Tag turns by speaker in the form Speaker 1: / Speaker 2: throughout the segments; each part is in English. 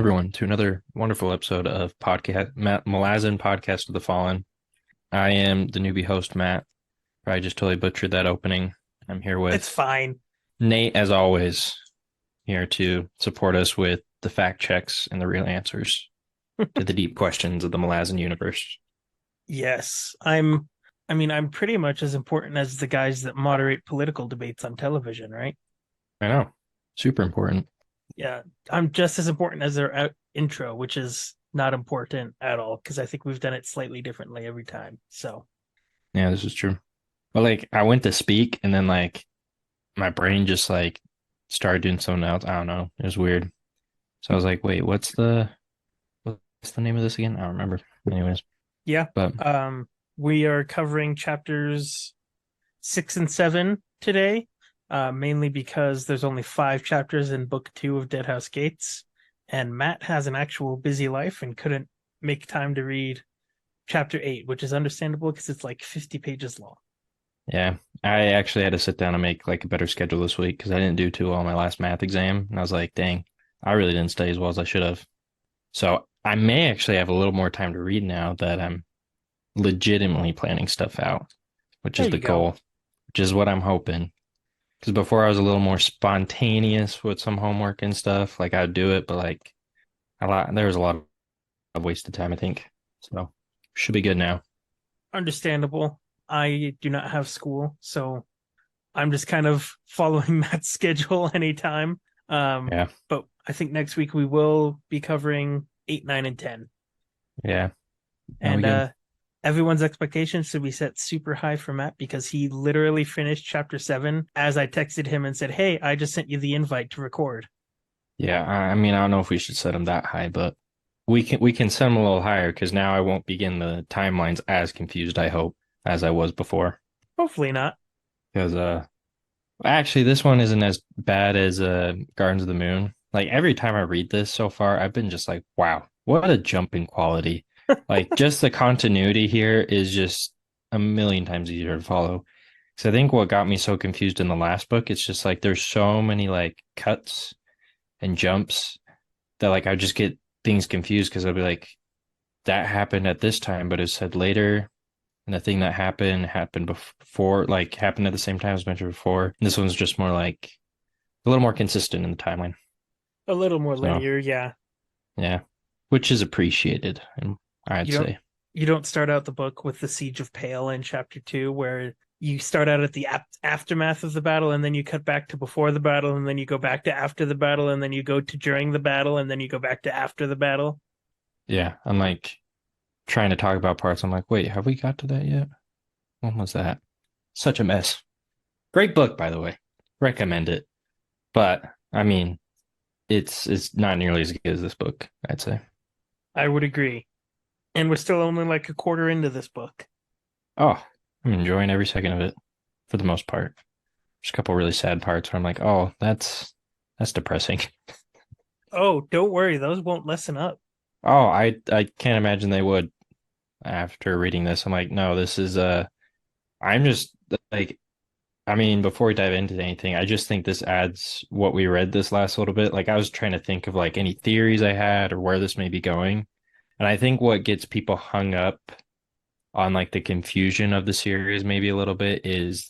Speaker 1: everyone to another wonderful episode of Malazan Podcast of the Fallen. I am the newbie host, Matt. I just totally butchered that opening. I'm here
Speaker 2: It's
Speaker 1: with
Speaker 2: fine.
Speaker 1: Nate, as always, here to support us with the fact checks and the real answers to the deep questions of the Malazan universe.
Speaker 2: Yes, I'm pretty much as important as the guys that moderate political debates on television, right?
Speaker 1: I know. Super important.
Speaker 2: Yeah, I'm just as important as their intro, which is not important at all because I think we've done it slightly differently every time. So,
Speaker 1: Yeah, this is true. But I went to speak and then my brain just started doing something else. I don't know. It was weird. So I was like, wait, what's the name of this again? I don't remember. Anyways,
Speaker 2: yeah,
Speaker 1: but
Speaker 2: we are covering chapters 6 and 7 today, mainly because there's only 5 chapters in book 2 of Deadhouse Gates, and Matt has an actual busy life and couldn't make time to read chapter 8, which is understandable because it's like 50 pages long.
Speaker 1: yeah, I actually had to sit down and make a better schedule this week because I didn't do too well on my last math exam. And I was like, dang, I really didn't study as well as I should have. So I may actually have a little more time to read now that I'm legitimately planning stuff out, which
Speaker 2: There
Speaker 1: is the
Speaker 2: you go.
Speaker 1: goal, which is what I'm hoping. Because before I was a little more spontaneous with some homework and stuff. Like I'd do it, but there was a lot of wasted time, I think. So should be good now.
Speaker 2: Understandable. I do not have school, so I'm just kind of following Matt's schedule anytime.
Speaker 1: Yeah.
Speaker 2: But I think next week we will be covering 8, 9, and 10.
Speaker 1: Yeah. That'll be
Speaker 2: And
Speaker 1: good.
Speaker 2: everyone's expectations should be set super high for Matt because he literally finished chapter 7 as I texted him and said, "Hey, I just sent you the invite to record."
Speaker 1: Yeah, I mean, I don't know if we should set them that high, but we can set them a little higher because now I won't begin the timelines as confused, I hope, as I was before.
Speaker 2: Hopefully not.
Speaker 1: Because actually this one isn't as bad as Gardens of the Moon. Like every time I read this so far, I've been just like, wow, what a jump in quality. Like just the continuity here is just a million times easier to follow. So I think what got me so confused in the last book, it's just like there's so many cuts and jumps that I just get things confused because I'll be like, that happened at this time, but it said later, and the thing that happened before, happened at the same time as mentioned before. And this one's just more a little more consistent in the timeline.
Speaker 2: A little more
Speaker 1: So
Speaker 2: linear, yeah.
Speaker 1: yeah, which is appreciated, and I'd
Speaker 2: You don't
Speaker 1: say,
Speaker 2: you don't start out the book with the Siege of Pale in chapter 2 where you start out at the aftermath of the battle and then you cut back to before the battle and then you go back to after the battle and then you go to during the battle and then you go back to after the battle.
Speaker 1: yeah, I'm trying to talk about parts. I'm like, wait, have we got to that yet? When was that? Such a mess. Great book, by the way. Recommend it. But I mean, it's not nearly as good as this book, I'd say.
Speaker 2: I would agree. And we're still only like a quarter into this book.
Speaker 1: Oh, I'm enjoying every second of it for the most part. There's a couple really sad parts where I'm like, oh, that's depressing.
Speaker 2: Oh, don't worry, those won't lessen up.
Speaker 1: Oh, I can't imagine they would after reading this. I'm like, no, this is I'm just like I mean, before we dive into anything, I just think this adds what we read this last little bit. Like I was trying to think of any theories I had or where this may be going. And I think what gets people hung up on the confusion of the series maybe a little bit is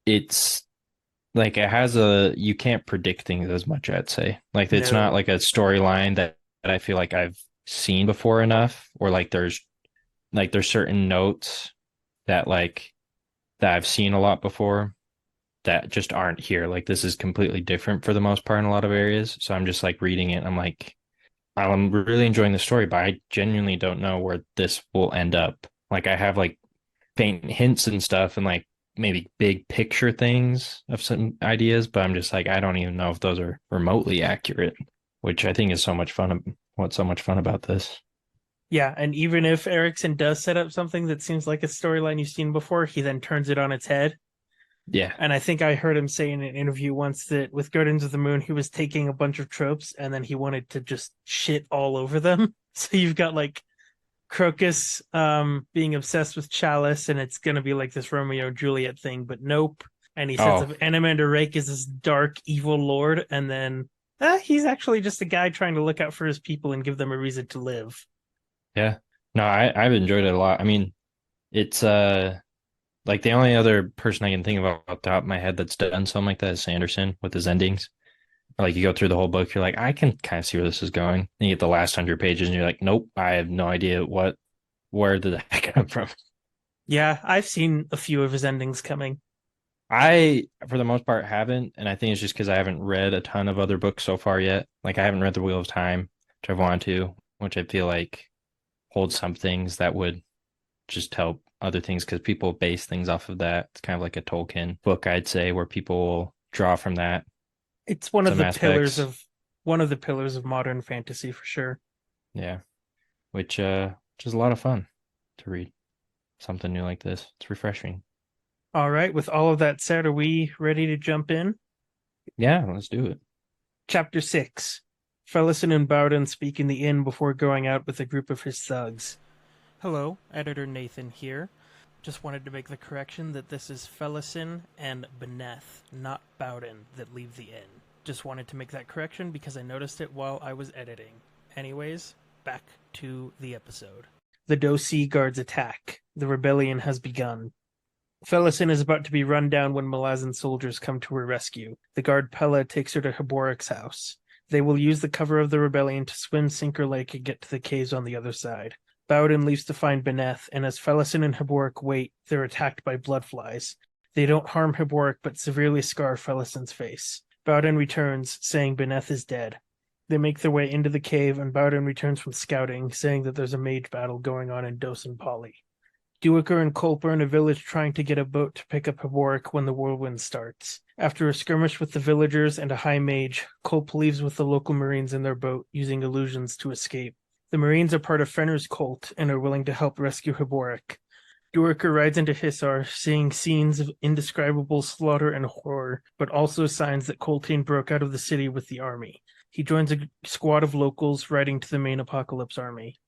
Speaker 1: it's it has a you can't predict things as much, I'd say. Like it's not
Speaker 2: No.
Speaker 1: like a storyline that I feel like I've seen before enough, or there's certain notes that that I've seen a lot before that just aren't here. Like this is completely different for the most part in a lot of areas. So I'm just reading it. I'm like, I'm really enjoying the story, but I genuinely don't know where this will end up. Like I have faint hints and stuff and maybe big picture things of some ideas, but I'm just I don't even know if those are remotely accurate, which I think is so much fun. What's so much fun about this?
Speaker 2: Yeah, and even if Erickson does set up something that seems like a storyline you've seen before, he then turns it on its head.
Speaker 1: Yeah.
Speaker 2: And I think I heard him say in an interview once that with Guardians of the Moon, he was taking a bunch of tropes and then he wanted to just shit all over them. So you've got Crocus being obsessed with Chalice, and it's gonna be like this Romeo and Juliet thing, but nope. And he sets
Speaker 1: Oh,
Speaker 2: up Animander Rake as this dark evil lord, and then He's actually just a guy trying to look out for his people and give them a reason to live.
Speaker 1: Yeah. No, I've enjoyed it a lot. I mean, it's like the only other person I can think of off the top of my head that's done something like that is Sanderson with his endings. Like you go through the whole book, you're like, I can kind of see where this is going. And you get the last 100 pages, and you're like, nope, I have no idea where did that come from.
Speaker 2: Yeah, I've seen a few of his endings coming.
Speaker 1: I, for the most part, haven't, and I think it's just because I haven't read a ton of other books so far yet. Like I haven't read The Wheel of Time, which I've wanted to, which I feel like holds some things that would just help other things because people base things off of that. It's kind of like a Tolkien book, I'd say, where people will draw from that
Speaker 2: It's
Speaker 1: some aspects.
Speaker 2: one of the pillars of modern fantasy for sure.
Speaker 1: Yeah, which is a lot of fun to read something new like this. It's refreshing.
Speaker 2: All right, with all of that said, are we ready to jump in?
Speaker 1: Yeah, let's do it.
Speaker 2: Chapter 6. Fellison and Bowden speak in the inn before going out with a group of his thugs. Hello, Editor Nathan here. Just wanted to make the correction that this is Fellison and Beneth, not Bowden, that leave the inn. Just wanted to make that correction because I noticed it while I was editing. Anyways, back to the episode. The Dosi guards attack. The rebellion has begun. Fellison is about to be run down when Malazan soldiers come to her rescue. The guard Pella takes her to Heboric's house. They will use the cover of the rebellion to swim Sinker Lake and get to the caves on the other side. Bowden leaves to find Beneth, and as Fellison and Heboric wait, they're attacked by bloodflies. They don't harm Heboric, but severely scar Fellison's face. Bowden returns, saying Beneth is dead. They make their way into the cave, and Bowden returns from scouting, saying that there's a mage battle going on in Dosen Poly. Duiker and Culp are in a village trying to get a boat to pick up Heboric when the whirlwind starts. After a skirmish with the villagers and a high mage, Culp leaves with the local marines in their boat, using illusions to escape. The marines are part of Fenner's cult and are willing to help rescue Heboric. Duiker rides into Hissar, seeing scenes of indescribable slaughter and horror, but also signs that Coltaine broke out of the city with the army. He joins a squad of locals riding to the main Apocalypse army.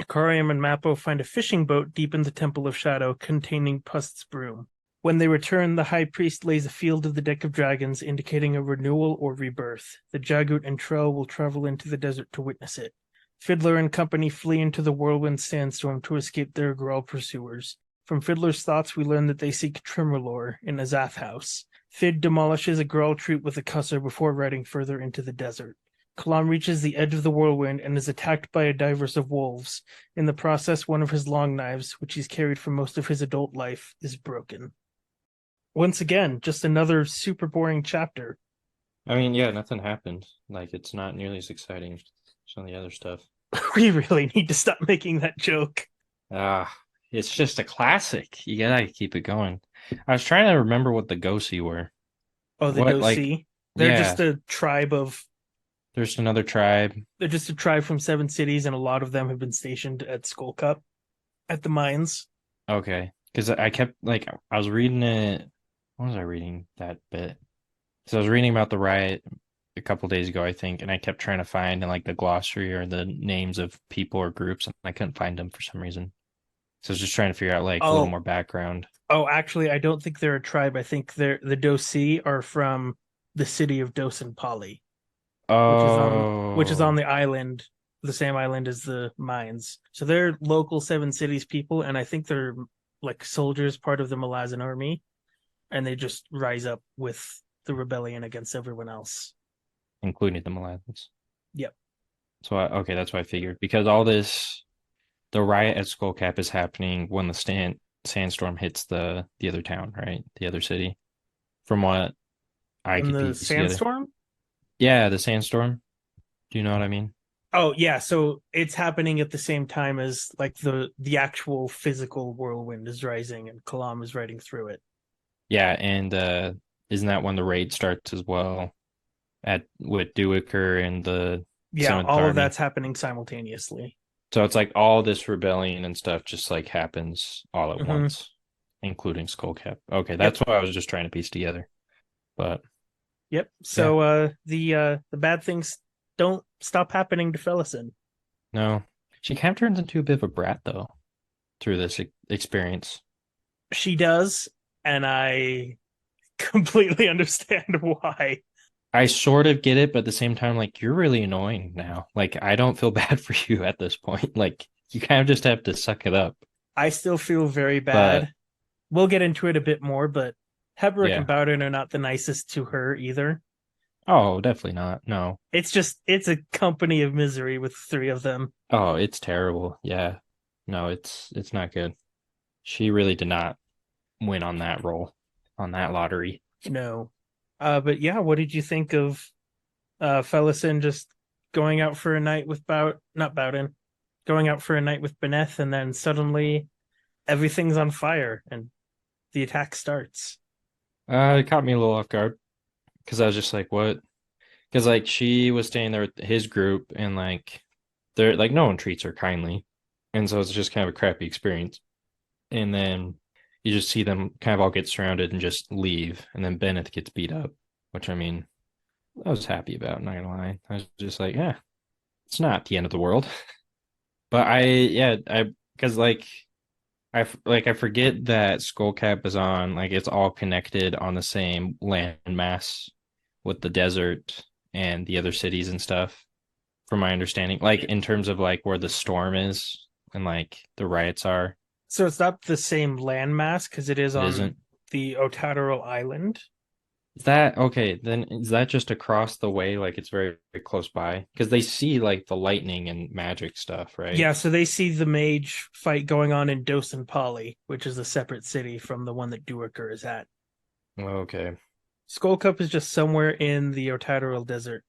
Speaker 2: Ikariam and Mappo find a fishing boat deep in the Temple of Shadow containing Pust's broom. When they return, the High Priest lays a field of the Deck of Dragons, indicating a renewal or rebirth. The Jagut and Trell will travel into the desert to witness it. Fiddler and company flee into the Whirlwind sandstorm to escape their Grawl pursuers. From Fiddler's thoughts, we learn that they seek Tremorlor in Azath House. Fid demolishes a Grawl troop with a cusser before riding further into the desert. Kalam reaches the edge of the whirlwind and is attacked by a diverse of wolves. In the process, one of his long knives, which he's carried for most of his adult life, is broken. Once again, just another super boring chapter.
Speaker 1: I mean, yeah, nothing happened. Like it's not nearly as exciting as some of the other stuff.
Speaker 2: We really need to stop making that joke.
Speaker 1: Ah, it's just a classic. You gotta keep it going. I was trying to remember what the Gosi were.
Speaker 2: Oh, the
Speaker 1: What like
Speaker 2: Dosi. They're
Speaker 1: yeah,
Speaker 2: just a tribe of
Speaker 1: there's another tribe.
Speaker 2: they're just a tribe from 7 cities, and a lot of them have been stationed at Skull Cup at the mines.
Speaker 1: Okay. Because I kept like I was reading it. What was I reading that bit? So I was reading about the riot a couple days ago, I think, and I kept trying to find in like the glossary or the names of people or groups, and I couldn't find them for some reason. So I was just trying to figure out like a little
Speaker 2: Oh,
Speaker 1: more background.
Speaker 2: actually, I don't think they're a tribe. I think they're the Dosi are from the city of Dosen Poly, which is on
Speaker 1: Oh,
Speaker 2: the island, the same island as the mines. So they're local 7 cities people, and I think they're like soldiers, part of the Malazan army, and they just rise up with the rebellion against everyone else.
Speaker 1: including the Malazans.
Speaker 2: Yep.
Speaker 1: So okay, that's what I figured because all this the riot at Skullcap is happening when the sandstorm hits the other town, right? The other city. From what I
Speaker 2: And
Speaker 1: could
Speaker 2: the
Speaker 1: piece together.
Speaker 2: sandstorm.
Speaker 1: Yeah, the sandstorm. Do you know what I mean?
Speaker 2: Oh yeah, so it's happening at the same time as like the actual physical whirlwind is rising and Kalam is riding through it.
Speaker 1: Yeah, and isn't that when the raid starts as well at with Duiker and the
Speaker 2: Yeah,
Speaker 1: 7th
Speaker 2: all of
Speaker 1: Army?
Speaker 2: that's happening simultaneously.
Speaker 1: So it's like all this rebellion and stuff just like happens all at
Speaker 2: Hmm.
Speaker 1: once, including Skullcap. Okay,
Speaker 2: Yep.
Speaker 1: that's what I was just trying to piece together. But
Speaker 2: Yep.
Speaker 1: yeah,
Speaker 2: So the bad things don't stop happening to Fellison.
Speaker 1: no. She kind of turns into a bit of a brat though through this experience.
Speaker 2: She does, and I completely understand why.
Speaker 1: I sort of get it, but at the same time, like you're really annoying now. Like I don't feel bad for you at this point. Like you kind of just have to suck it up.
Speaker 2: I still feel very
Speaker 1: But
Speaker 2: bad. We'll get into it a bit more, but Heboric and
Speaker 1: yeah.
Speaker 2: Bowden are not the nicest to her either.
Speaker 1: Oh, definitely not. No.
Speaker 2: It's a company of misery with three of them.
Speaker 1: Oh, it's terrible. Yeah. No, it's not good. She really did not win on that roll, on that lottery.
Speaker 2: No. But yeah, what did you think of Fellison just going out for a night with not Bowden, going out for a night with Beneth, and then suddenly everything's on fire and the attack starts.
Speaker 1: It caught me a little off guard because I was just like, what? Because like she was staying there with his group and like they're like no one treats her kindly. And so it's just kind of a crappy experience. And then you just see them kind of all get surrounded and just leave. And then Bennett gets beat up, which I mean, I was happy about, not gonna lie. I was just like, yeah, it's not the end of the world. But yeah, because like I forget that Skullcap is on, like it's all connected on the same land mass with the desert and the other cities and stuff, from my understanding. Like in terms of like where the storm is and like the riots are.
Speaker 2: So it's not the same landmass because it is
Speaker 1: It
Speaker 2: on
Speaker 1: isn't.
Speaker 2: the Otataro Island.
Speaker 1: Is that okay? Then is that just across the way? Like it's very, very close by? Because they see like the lightning and magic stuff, right?
Speaker 2: Yeah, so they see the mage fight going on in Dosen Poly, which is a separate city from the one that Duiker is at.
Speaker 1: Okay.
Speaker 2: Skull Cup is just somewhere in the Otataro Desert,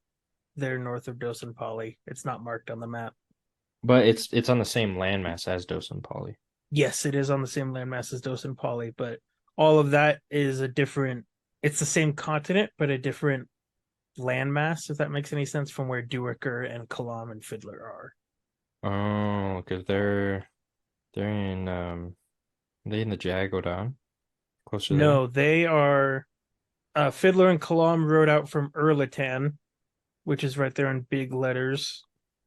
Speaker 2: there north of Dosen Poly. It's not marked on the map.
Speaker 1: But it's on the same landmass as Dosun Poly.
Speaker 2: Yes, it is on the same landmass as Dosen Poly, but all of that is a different. It's the same continent, but a different landmass. If that makes any sense, from where Duiker and Kalam and Fiddler are.
Speaker 1: Oh, because they're in they in the Jagodon, closer there.
Speaker 2: No, they are. Fiddler and Kalam rode out from Erlatan, which is right there in big letters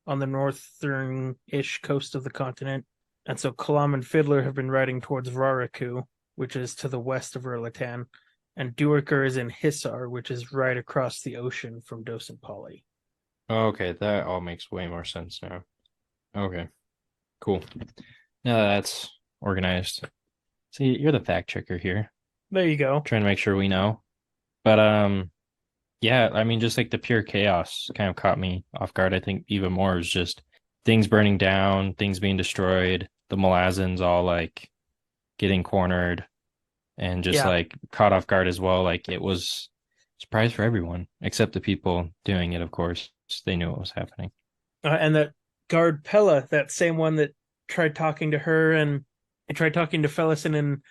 Speaker 2: on the northern-ish coast of the continent. And so Kalam and Fiddler have been riding towards Raraku, which is to the west of Erlatan, and Duiker is in Hisar, which is right across the ocean from Dosan Poly.
Speaker 1: Okay, that all makes way more sense now. Okay, cool. Now that's organized. See, you're the fact checker here,
Speaker 2: There you go.
Speaker 1: trying to make sure we know. But yeah, I mean, just like the pure chaos kind of caught me off guard. I think even more is just things burning down, things being destroyed, the Malazans all like getting cornered and just
Speaker 2: Yeah.
Speaker 1: like caught off guard as well. Like it was a surprise for everyone except the people doing it, of course. They knew what was happening.
Speaker 2: And that guard Pella, that same one that tried talking to her and tried talking to Fellison and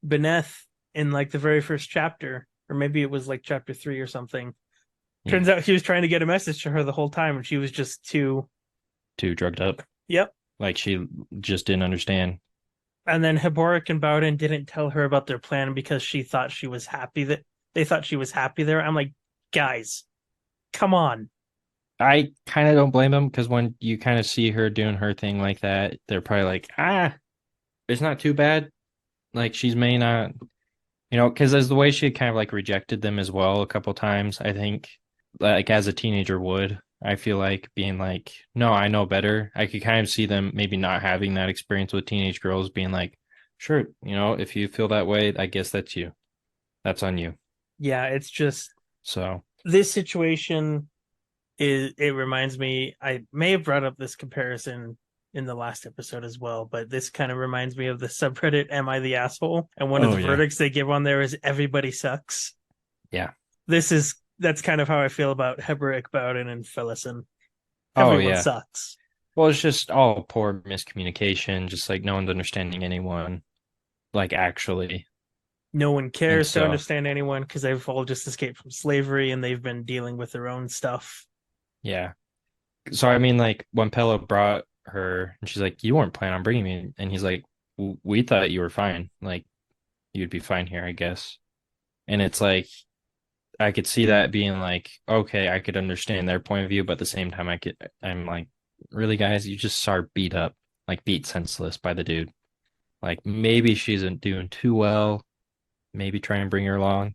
Speaker 2: Beneth in like the very first chapter, or maybe it was like chapter 3 or something.
Speaker 1: Yeah,
Speaker 2: Turns out he was trying to get a message to her the whole time, and she was just too.
Speaker 1: too drugged up.
Speaker 2: Yep.
Speaker 1: Like she just didn't understand.
Speaker 2: And then Heboric and Bowden didn't tell her about their plan because she thought she was happy that they thought she was happy there. I'm like, guys, come on.
Speaker 1: I kind of don't blame them because when you kind of see her doing her thing like that, they're probably like, ah, it's not too bad. Like she's may not, because as the way she had kind of like rejected them as well a couple times, I think, like as a teenager would, I feel like being like, no, I know better. I could kind of see them maybe not having that experience with teenage girls being like, sure, if you feel that way, I guess that's you. That's on you.
Speaker 2: Yeah, it's just
Speaker 1: So,
Speaker 2: this situation it reminds me. I may have brought up this comparison in the last episode as well, but this kind of reminds me of the subreddit Am I the Asshole? And one of
Speaker 1: oh
Speaker 2: the
Speaker 1: yeah.
Speaker 2: verdicts they give on there is everybody sucks.
Speaker 1: Yeah.
Speaker 2: That's kind of how I feel about Heboric, Bowden, and Fellison.
Speaker 1: Oh
Speaker 2: Everyone
Speaker 1: yeah.
Speaker 2: sucks.
Speaker 1: Well, it's just all poor miscommunication, just like no one's understanding anyone, like actually.
Speaker 2: No one
Speaker 1: And
Speaker 2: cares to
Speaker 1: so,
Speaker 2: understand anyone because they've all just escaped from slavery and they've been dealing with their own stuff.
Speaker 1: yeah. So I mean, like when Pella brought her, and she's like, "You weren't planning on bringing me," and he's like, We thought you were fine. Like you'd be fine here, I guess." And it's like I could see that being like, okay, I could understand their point of view, but at the same time, I'm like, really, guys, you just saw her beat up, like beat senseless by the dude. Like maybe she isn't doing too well. Maybe try and bring her along.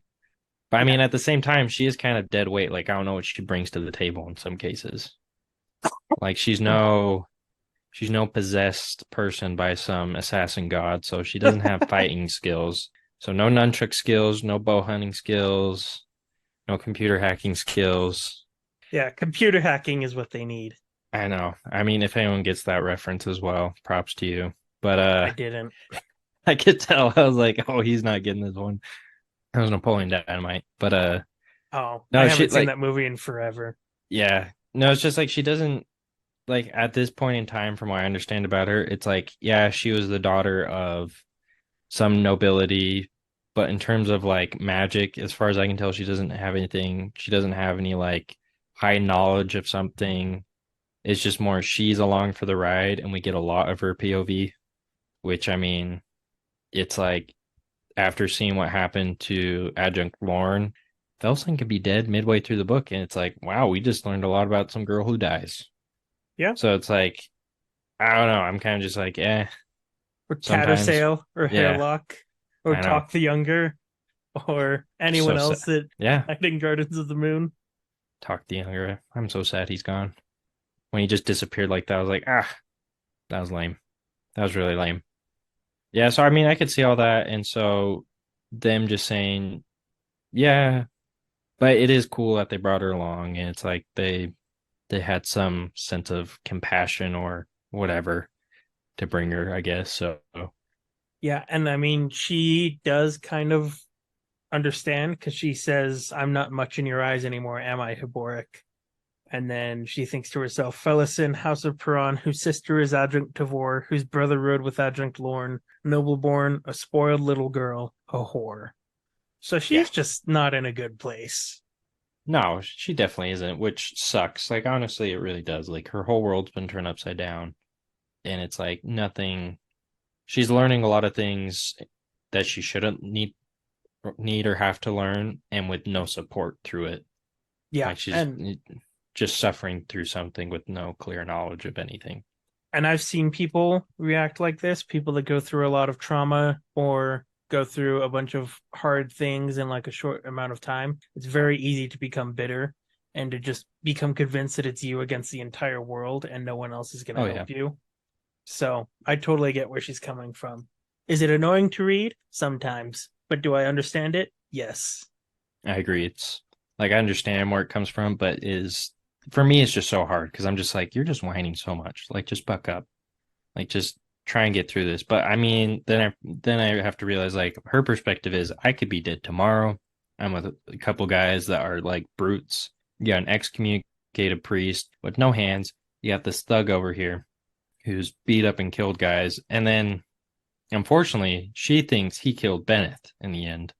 Speaker 1: But I
Speaker 2: Yeah,
Speaker 1: mean, at the same time, she is kind of dead weight. Like, I don't know what she brings to the table in some cases. Like, she's no possessed person by some assassin god, so she doesn't have fighting skills. So no nunchuck skills, no bow hunting skills, no computer hacking skills.
Speaker 2: yeah. Computer hacking is what they need.
Speaker 1: I know. I mean, if anyone gets that reference as well, props to you. But
Speaker 2: I didn't.
Speaker 1: I could tell. I was like, oh, he's not getting this one. That was Napoleon Dynamite. But
Speaker 2: Oh, I
Speaker 1: no, she
Speaker 2: haven't seen
Speaker 1: like
Speaker 2: that movie in forever.
Speaker 1: yeah. No, it's just like she doesn't like at this point in time, from what I understand about her, it's like, yeah, she was the daughter of some nobility, but in terms of like magic, as far as I can tell, she doesn't have anything. She doesn't have any like high knowledge of something. It's just more she's along for the ride, and we get a lot of her POV, which I mean, it's like after seeing what happened to Adjunct Lauren, Felsen could be dead midway through the book, and it's like, wow, we just learned a lot about some girl who dies.
Speaker 2: Yeah,
Speaker 1: So it's like, I don't know. I'm kind of just like,
Speaker 2: or
Speaker 1: sometimes,
Speaker 2: Tattersail, or
Speaker 1: yeah,
Speaker 2: Hairlock, or
Speaker 1: I know.
Speaker 2: Talk the Younger, or anyone
Speaker 1: So sad.
Speaker 2: else that
Speaker 1: Yeah,
Speaker 2: died in Gardens of the Moon.
Speaker 1: talk the younger. I'm so sad he's gone. When he just disappeared like that, I was like, that was lame. That was really lame. Yeah, so I mean, I could see all that, and so them just saying, yeah, but it is cool that they brought her along, and it's like they had some sense of compassion or whatever to bring her, I guess. So
Speaker 2: Yeah, and I mean, she does kind of understand because she says, "I'm not much in your eyes anymore, am I, Heboric?" And then she thinks to herself, Felison, House of Peron, whose sister is Adjunct Tavor, whose brother rode with Adjunct Lorne, noble born, a spoiled little girl, a whore. So
Speaker 1: yeah,
Speaker 2: she's just not in a good place.
Speaker 1: no, she definitely isn't, which sucks. Like honestly, it really does. Like her whole world's been turned upside down, and it's like nothing. She's learning a lot of things that she shouldn't need or have to learn, and with no support through it.
Speaker 2: Yeah,
Speaker 1: Like she's just suffering through something with no clear knowledge of anything.
Speaker 2: and I've seen people react like this, people that go through a lot of trauma or go through a bunch of hard things in like a short amount of time. It's very easy to become bitter and to just become convinced that it's you against the entire world and no one else is going to
Speaker 1: Oh yeah,
Speaker 2: help you. So I totally get where she's coming from. Is it annoying to read? Sometimes. But do I understand it? Yes.
Speaker 1: I agree. It's like I understand where it comes from, but is for me it's just so hard because I'm just like, you're just whining so much. Like just buck up. Like just try and get through this. But I mean, then I have to realize like her perspective is I could be dead tomorrow. I'm with a couple guys that are like brutes. You got an excommunicated priest with no hands. You got this thug over here who's beat up and killed guys. And then unfortunately, she thinks he killed Bennett in the end,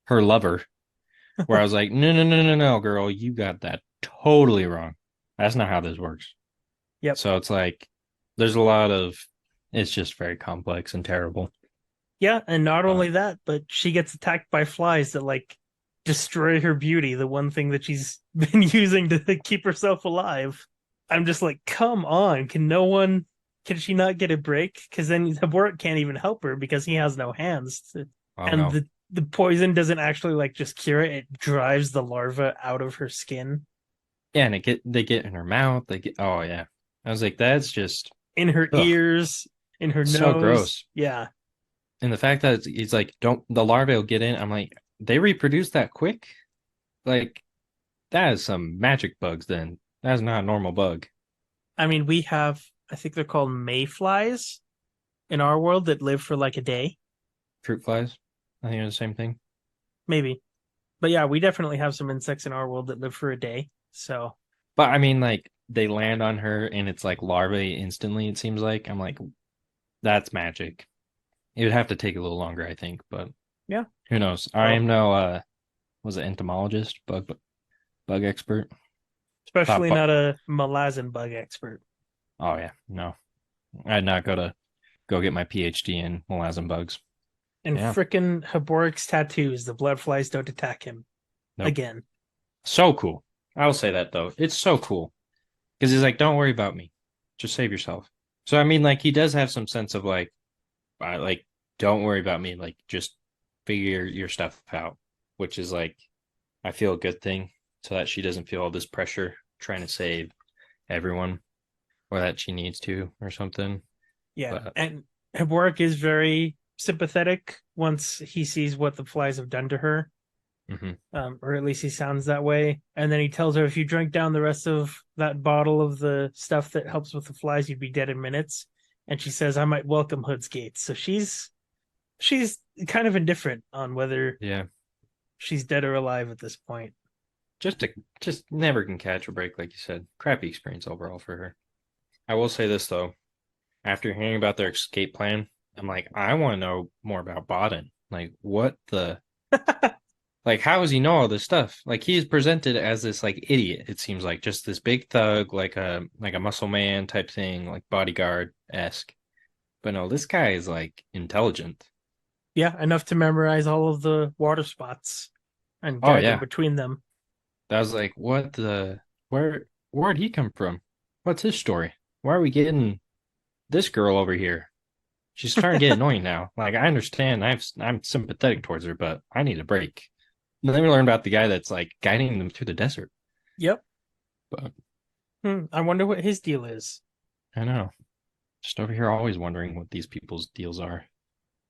Speaker 1: her lover. Where I was like, no, no, no, no, no, girl, you got that totally wrong. That's not how this works.
Speaker 2: Yep.
Speaker 1: So it's like there's a lot of it's just very complex and terrible.
Speaker 2: Yeah, and not
Speaker 1: But
Speaker 2: only that, but she gets attacked by flies that like destroy her beauty, the one thing that she's been using to keep herself alive. I'm just like, come on, can she not get a break? Because then Heboric can't even help her because he has no hands.
Speaker 1: oh
Speaker 2: And
Speaker 1: no.
Speaker 2: the poison doesn't actually like just cure it, it drives the larva out of her skin,
Speaker 1: Yeah, and they get in her mouth. They get oh yeah. I was like, that's just
Speaker 2: in her
Speaker 1: ugh,
Speaker 2: ears, in her
Speaker 1: so
Speaker 2: nose.
Speaker 1: gross.
Speaker 2: Yeah.
Speaker 1: And the fact that he's like, don't the larvae will get in. I'm like, they reproduce that quick? Like, that is some magic bugs then. That's not a normal bug.
Speaker 2: I mean, we have, I think they're called mayflies in our world that live for like a day,
Speaker 1: Fruit flies. I think it's the same thing.
Speaker 2: maybe. But yeah, we definitely have some insects in our world that live for a day. So
Speaker 1: But I mean, like they land on her and it's like larvae instantly, it seems like. I'm like, that's magic. It would have to take a little longer, I think, but
Speaker 2: yeah,
Speaker 1: who knows? I
Speaker 2: well,
Speaker 1: am no was it entomologist, bug expert. Thought
Speaker 2: especially not a Malazan bug expert.
Speaker 1: oh yeah, no. I'd not go get my PhD in Malazan bugs.
Speaker 2: And
Speaker 1: Yeah.
Speaker 2: frickin' Heboric's tattoos, the blood flies don't attack him
Speaker 1: Nope.
Speaker 2: again.
Speaker 1: So cool. I will say that though. It's so cool. Because he's like, don't worry about me. Just save yourself. So I mean, like he does have some sense of like, like, don't worry about me. Like, just figure your stuff out. Which is like I feel a good thing so that she doesn't feel all this pressure trying to save everyone or that she needs to or something.
Speaker 2: Yeah,
Speaker 1: But
Speaker 2: and Heboric is very sympathetic once he sees what the flies have done to her,
Speaker 1: mhm.
Speaker 2: or at least he sounds that way. And then he tells her if you drank down the rest of that bottle of the stuff that helps with the flies, you'd be dead in minutes. And she says, "I might welcome Hood's gates." So she's kind of indifferent on whether
Speaker 1: Yeah,
Speaker 2: she's dead or alive at this point.
Speaker 1: just to just never can catch a break, like you said. Crappy experience overall for her. I will say this though, after hearing about their escape plan, I'm like, I want to know more about Bodden. Like, what the like? How does he know all this stuff? Like, he is presented as this like idiot. It seems like just this big thug, like a muscle man type thing, like bodyguard esque. But no, this guy is like intelligent.
Speaker 2: Yeah, enough to memorize all of the water spots and
Speaker 1: Oh
Speaker 2: guide them
Speaker 1: yeah,
Speaker 2: between them.
Speaker 1: that was like, what the where'd he come from? What's his story? Why are we getting this girl over here? She's starting to get annoying now. Like I understand, I'm sympathetic towards her, but I need a break. And then we learn about the guy that's like guiding them through the desert.
Speaker 2: Yep.
Speaker 1: But
Speaker 2: I wonder what his deal is.
Speaker 1: I know, just over here, always wondering what these people's deals are.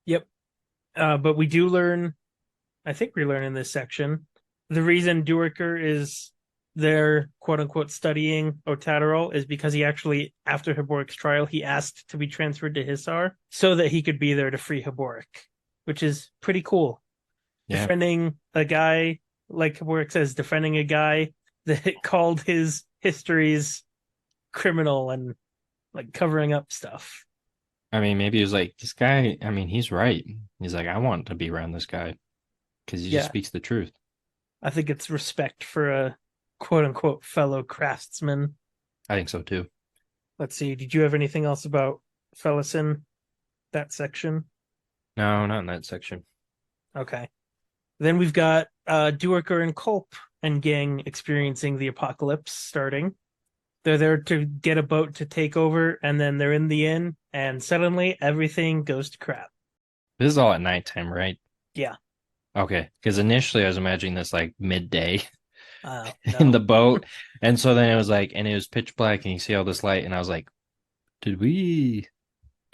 Speaker 2: Yep. But we do learn, I think we learn in this section, the reason Duiker is there, quote unquote, studying Otaterol is because he actually, after Heboric's trial, he asked to be transferred to Hisar so that he could be there to free Heboric, which is pretty cool.
Speaker 1: Yeah,
Speaker 2: Defending a guy, like Heboric says, defending a guy that called his histories criminal and like covering up stuff.
Speaker 1: I mean, maybe it was like this guy. I mean, he's right. He's like, I want to be around this guy because he just
Speaker 2: Yeah,
Speaker 1: speaks the truth.
Speaker 2: I think it's respect for a quote unquote fellow craftsman.
Speaker 1: I think so too.
Speaker 2: Let's see. Did you have anything else about Fellison, that section?
Speaker 1: No, not in that section.
Speaker 2: Okay. Then we've got Duiker and Culp and gang experiencing the apocalypse starting. They're there to get a boat to take over, and then they're in the inn, and suddenly everything goes to crap.
Speaker 1: This is all at nighttime, right?
Speaker 2: Yeah.
Speaker 1: Okay, because initially I was imagining this like midday in
Speaker 2: No.
Speaker 1: the boat, and so then it was like, and it was pitch black, and you see all this light, and I was like, did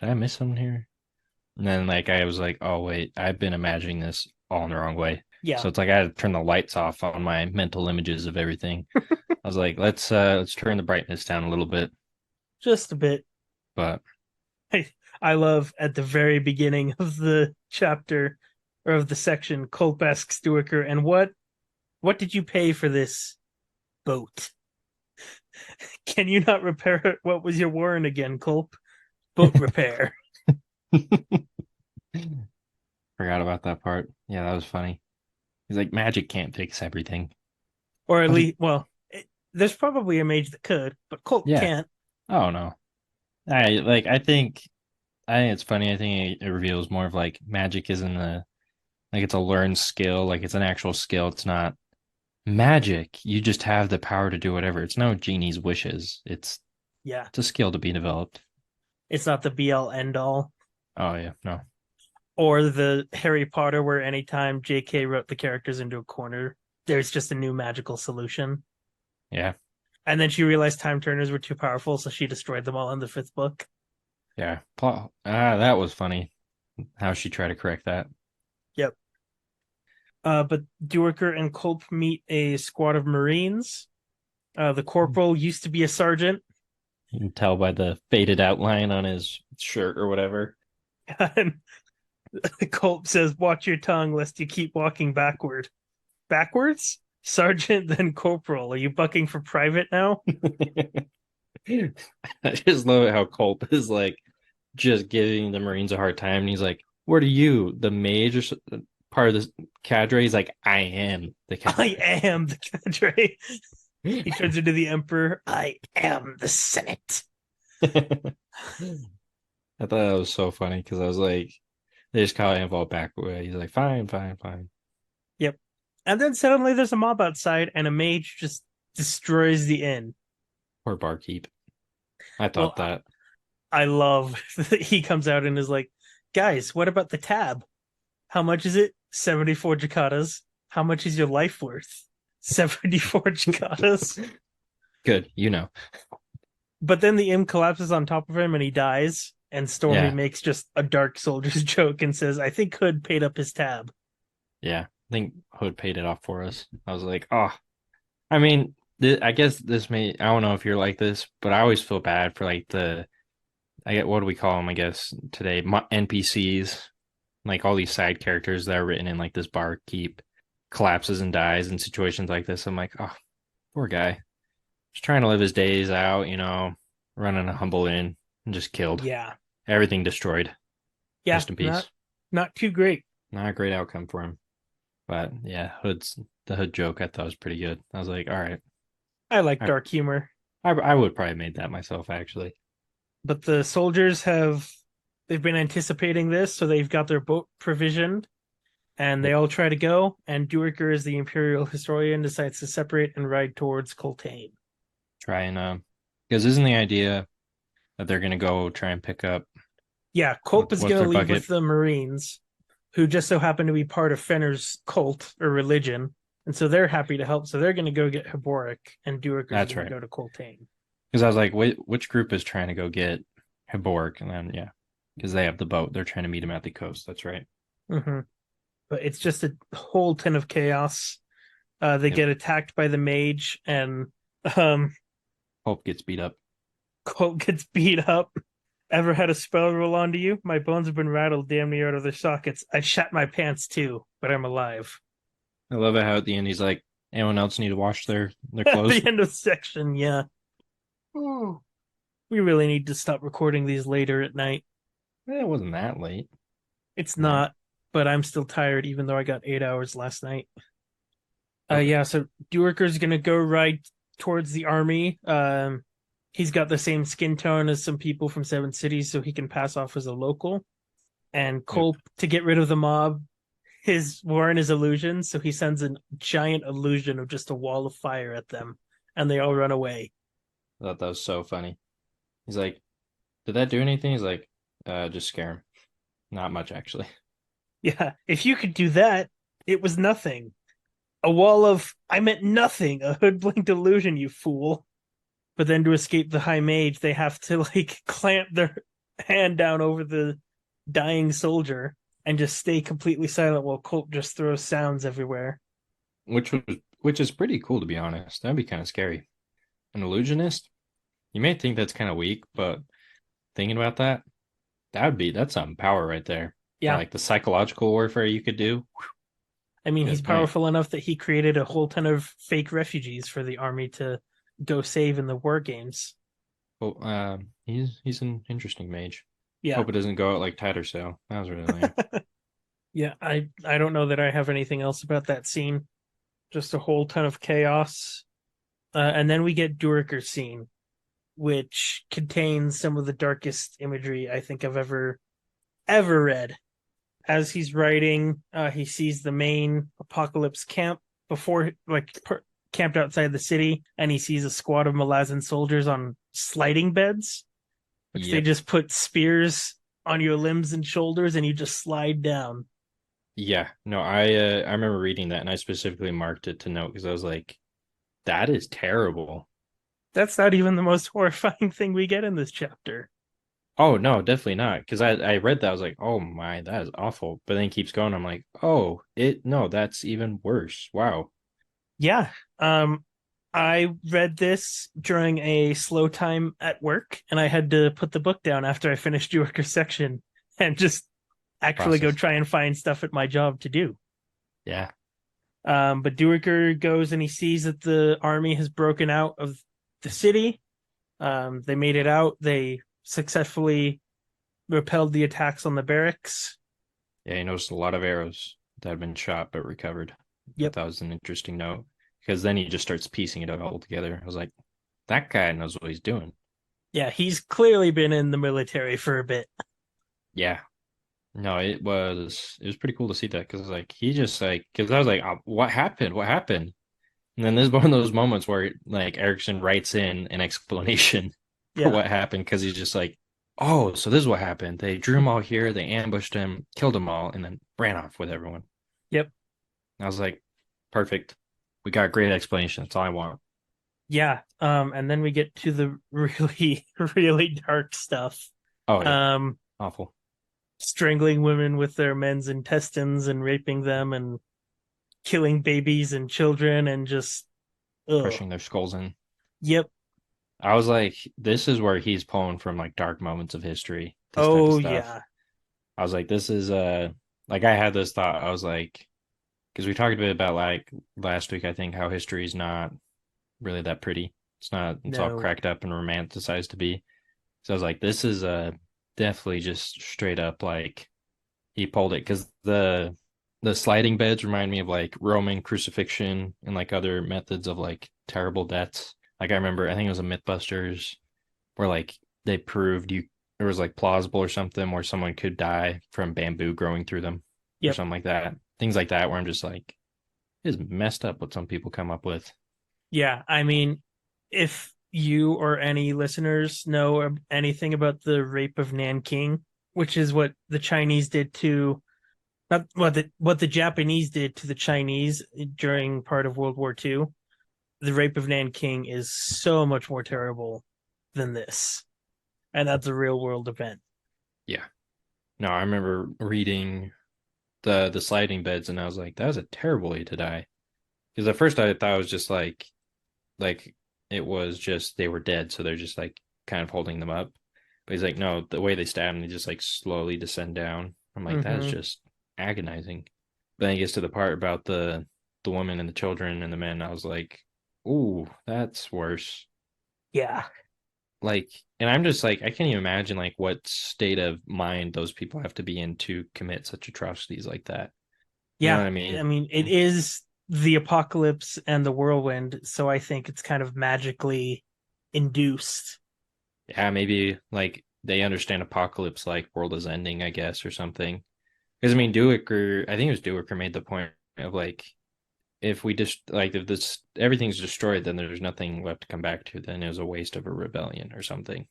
Speaker 1: I miss something here? And then like I was like, oh wait, I've been imagining this all in the wrong way.
Speaker 2: Yeah.
Speaker 1: So it's like I had to turn the lights off on my mental images of everything. I was like, let's turn the brightness down a little bit.
Speaker 2: Just a bit.
Speaker 1: But
Speaker 2: I love at the very beginning of the chapter or of the section, Culp asks Duiker, and what did you pay for this boat? Can you not repair it? What was your warrant again, Culp? Boat repair.
Speaker 1: forgot about that part. Yeah, that was funny. He's like, magic can't fix everything.
Speaker 2: Or at
Speaker 1: But it,
Speaker 2: least, well, there's probably a mage that could, but Culp
Speaker 1: yeah.
Speaker 2: can't.
Speaker 1: Oh no. I think it's funny. I think it reveals more of like magic isn't a like it's a learned skill, like it's an actual skill. It's not magic. You just have the power to do whatever. It's no genie's wishes.
Speaker 2: Yeah.
Speaker 1: It's a skill to be developed.
Speaker 2: It's not the be all end all.
Speaker 1: Oh yeah, no.
Speaker 2: Or the Harry Potter where anytime JK wrote the characters into a corner, there's just a new magical solution.
Speaker 1: Yeah.
Speaker 2: And then she realized time turners were too powerful, so she destroyed them all in the fifth book.
Speaker 1: Yeah. That was funny. How she tried to correct that.
Speaker 2: Yep. But Duiker and Culp meet a squad of Marines. The corporal used to be a sergeant.
Speaker 1: You can tell by the faded outline on his shirt or whatever.
Speaker 2: And Culp says, "Watch your tongue, lest you keep walking backward." Backwards? Sergeant, then corporal. Are you bucking for private now?
Speaker 1: I just love it how Culp is like just giving the Marines a hard time. And he's like, what are you, the mage or part of this cadre? He's like, I am the
Speaker 2: I
Speaker 1: cadre.
Speaker 2: am the cadre. He turns into the emperor. I am the Senate.
Speaker 1: I thought that was so funny because I was like, they just call him all back away. He's like, fine, fine, fine.
Speaker 2: Yep. And then suddenly there's a mob outside, and a mage just destroys the inn.
Speaker 1: Poor barkeep. I
Speaker 2: Well,
Speaker 1: thought that.
Speaker 2: I love that he comes out and is like, "Guys, what about the tab? How much is it? 74 jacatas. How much is your life worth? 74 cicadas.
Speaker 1: Good, you know.
Speaker 2: But then the imp collapses on top of him and he dies. And Stormy
Speaker 1: Yeah,
Speaker 2: makes just a Dark Soldier's joke and says, I think Hood paid up his tab.
Speaker 1: yeah. I think Hood paid it off for us. I was like, oh, I mean, I guess this may, I don't know if you're like this, but I always feel bad for like I get, what do we call them, I guess, today? NPCs, like all these side characters that are written in like this barkeep collapses and dies in situations like this. I'm like, oh, poor guy. Just trying to live his days out, running a humble inn and just killed.
Speaker 2: Yeah.
Speaker 1: Everything destroyed.
Speaker 2: Yeah.
Speaker 1: Rest in
Speaker 2: Not
Speaker 1: peace.
Speaker 2: not too great.
Speaker 1: Not a great outcome for him. But yeah, the Hood joke I thought was pretty good. I was like, all right.
Speaker 2: I like
Speaker 1: I,
Speaker 2: dark humor.
Speaker 1: I would probably have made that myself actually.
Speaker 2: But the soldiers they've been anticipating this, so they've got their boat provisioned and they
Speaker 1: Yep.
Speaker 2: all try to go. And Duiker, as the Imperial historian, decides to separate and ride towards Coltaine.
Speaker 1: Try and because isn't the idea that they're gonna go try and pick up
Speaker 2: Yeah, Colt is
Speaker 1: what's
Speaker 2: going to
Speaker 1: their
Speaker 2: leave
Speaker 1: bucket?
Speaker 2: with the Marines, who just so happen to be part of Fenner's cult or religion. And so they're happy to help. So they're going to go get Heboric, and Duiker's
Speaker 1: That's
Speaker 2: going to
Speaker 1: right.
Speaker 2: go to Coltaine.
Speaker 1: Because I was like, which group is trying to go get Heboric? And then yeah, because they have the boat, they're trying to meet him at the coast. That's right.
Speaker 2: Mm-hmm. But it's just a whole ton of chaos. They
Speaker 1: Yep.
Speaker 2: get attacked by the mage, and um,
Speaker 1: Hope gets beat up.
Speaker 2: Colt gets beat up. Ever had a spell roll onto you? My bones have been rattled damn near out of their sockets. I shat my pants too, but I'm alive.
Speaker 1: I love it how at the end he's like, anyone else need to wash their
Speaker 2: At
Speaker 1: clothes?
Speaker 2: the end of section, yeah. Oh, we really need to stop recording these later at night.
Speaker 1: It wasn't that late.
Speaker 2: It's
Speaker 1: Yeah.
Speaker 2: not, but I'm still tired, even though I got 8 hours last night.
Speaker 1: Okay.
Speaker 2: Yeah, so Duerker's gonna go right towards the army. He's got the same skin tone as some people from Seven Cities, so he can pass off as a local. And
Speaker 1: Yep.
Speaker 2: Cole, to get rid of the mob, his wearing his illusions, so he sends a giant illusion of just a wall of fire at them, and they all run away.
Speaker 1: I thought that was so funny. He's like, did that do anything? He's like, just scare him. Not much actually.
Speaker 2: Yeah, if you could do that, it was nothing. A wall of I meant nothing, a hoodwinked illusion, you fool. But then to escape the high mage, they have to like clamp their hand down over the dying soldier and just stay completely silent while Colt just throws sounds everywhere.
Speaker 1: Which is pretty cool to be honest. That'd be kind of scary. An illusionist? You may think that's kind of weak, but thinking about that, that's some power right there. For
Speaker 2: Yeah,
Speaker 1: like the psychological warfare you could do.
Speaker 2: I mean, he's
Speaker 1: Good night.
Speaker 2: powerful enough that he created a whole ton of fake refugees for the army to go save in the war games.
Speaker 1: Well, he's an interesting mage.
Speaker 2: Yeah,
Speaker 1: Hope it doesn't go out like Tattersail. That was really lame.
Speaker 2: yeah. I don't know that I have anything else about that scene. Just a whole ton of chaos, and then we get Duiker's scene, which contains some of the darkest imagery I think I've ever read. As he's writing, he sees the main apocalypse camp before, camped outside the city, and he sees a squad of Malazan soldiers on sliding beds, which they
Speaker 1: Yep.
Speaker 2: just put spears on your limbs and shoulders, and you just slide down.
Speaker 1: Yeah. No, I remember reading that and I specifically marked it to note because I was like, that is terrible.
Speaker 2: That's not even the most horrifying thing we get in this chapter.
Speaker 1: Oh no, definitely not. Because I read that I was like, oh my, that is awful. But then it keeps going. I'm like, oh, no, that's even worse. Wow.
Speaker 2: Yeah. I read this during a slow time at work, and I had to put the book down after I finished Yorker's section and just actually go
Speaker 1: Process.
Speaker 2: try and find stuff at my job to do.
Speaker 1: Yeah.
Speaker 2: But Duiker goes and he sees that the army has broken out of the city. They made it out. They successfully repelled the attacks on the barracks.
Speaker 1: Yeah, he noticed a lot of arrows that had been shot but recovered. I thought
Speaker 2: Yep.
Speaker 1: that was an interesting note because then he just starts piecing it all together. I was like, that guy knows what he's doing.
Speaker 2: Yeah, he's clearly been in the military for a bit.
Speaker 1: Yeah. No, it was pretty cool to see that because like he just like because I was like, what happened? What happened? And then there's one of those moments where like Erickson writes in an explanation for
Speaker 2: Yeah.
Speaker 1: what happened because he's just like, oh, so this is what happened. They drew him all here, they ambushed him, killed them all, and then ran off with everyone.
Speaker 2: Yep.
Speaker 1: And I was like, Perfect. We got great explanation. That's all I want.
Speaker 2: Yeah. And then we get to the really, really dark stuff.
Speaker 1: Oh yeah,
Speaker 2: Um,
Speaker 1: awful.
Speaker 2: Strangling women with their men's intestines and raping them and killing babies and children and just ugh.
Speaker 1: Crushing their skulls in.
Speaker 2: Yep.
Speaker 1: I was like, this is where he's pulling from like dark moments of history, this type of
Speaker 2: Oh
Speaker 1: stuff.
Speaker 2: yeah.
Speaker 1: I was like, this is like I had this thought. I was like, because we talked a bit about like last week, I think, how history is not really that pretty. It's not, it's all
Speaker 2: No.
Speaker 1: cracked up and romanticized to be. So I was like, this is definitely just straight up like he pulled it because the sliding beds remind me of like Roman crucifixion and like other methods of like terrible deaths. Like I remember, I think it was a MythBusters where like they proved you it was like plausible or something where someone could die from bamboo growing through them or
Speaker 2: Yep.
Speaker 1: something like that. Things like that where I'm just like, it's messed up what some people come up with.
Speaker 2: Yeah. I mean, if you or any listeners know anything about the rape of Nanking, which is what the Chinese did to not what the Japanese did to the Chinese during part of World War II, the rape of Nanking is so much more terrible than this, and that's a real world event.
Speaker 1: Yeah. No, I remember reading the sliding beds and I was like, that was a terrible way to die. Because at first I thought it was just like it was just they were dead, so they're just like kind of holding them up. But he's like, no, the way they stab them, they just like slowly descend down. I'm like, that is
Speaker 2: Mm-hmm.
Speaker 1: just agonizing. Then he gets to the part about the woman and the children and the men. I was like, ooh, that's worse.
Speaker 2: Yeah,
Speaker 1: Like, and I'm just like, I can't even imagine like what state of mind those people have to be in to commit such atrocities like that. You know
Speaker 2: yeah.
Speaker 1: what I
Speaker 2: I
Speaker 1: mean?
Speaker 2: mean, it is the apocalypse and the whirlwind, so I think it's kind of magically induced.
Speaker 1: Yeah, maybe like they understand apocalypse like world is ending, I guess, or something. Because I mean, Duiker, I think it was Duiker made the point of like if we just like if this everything's destroyed, then there's nothing left to come back to. Then it was a waste of a rebellion or something.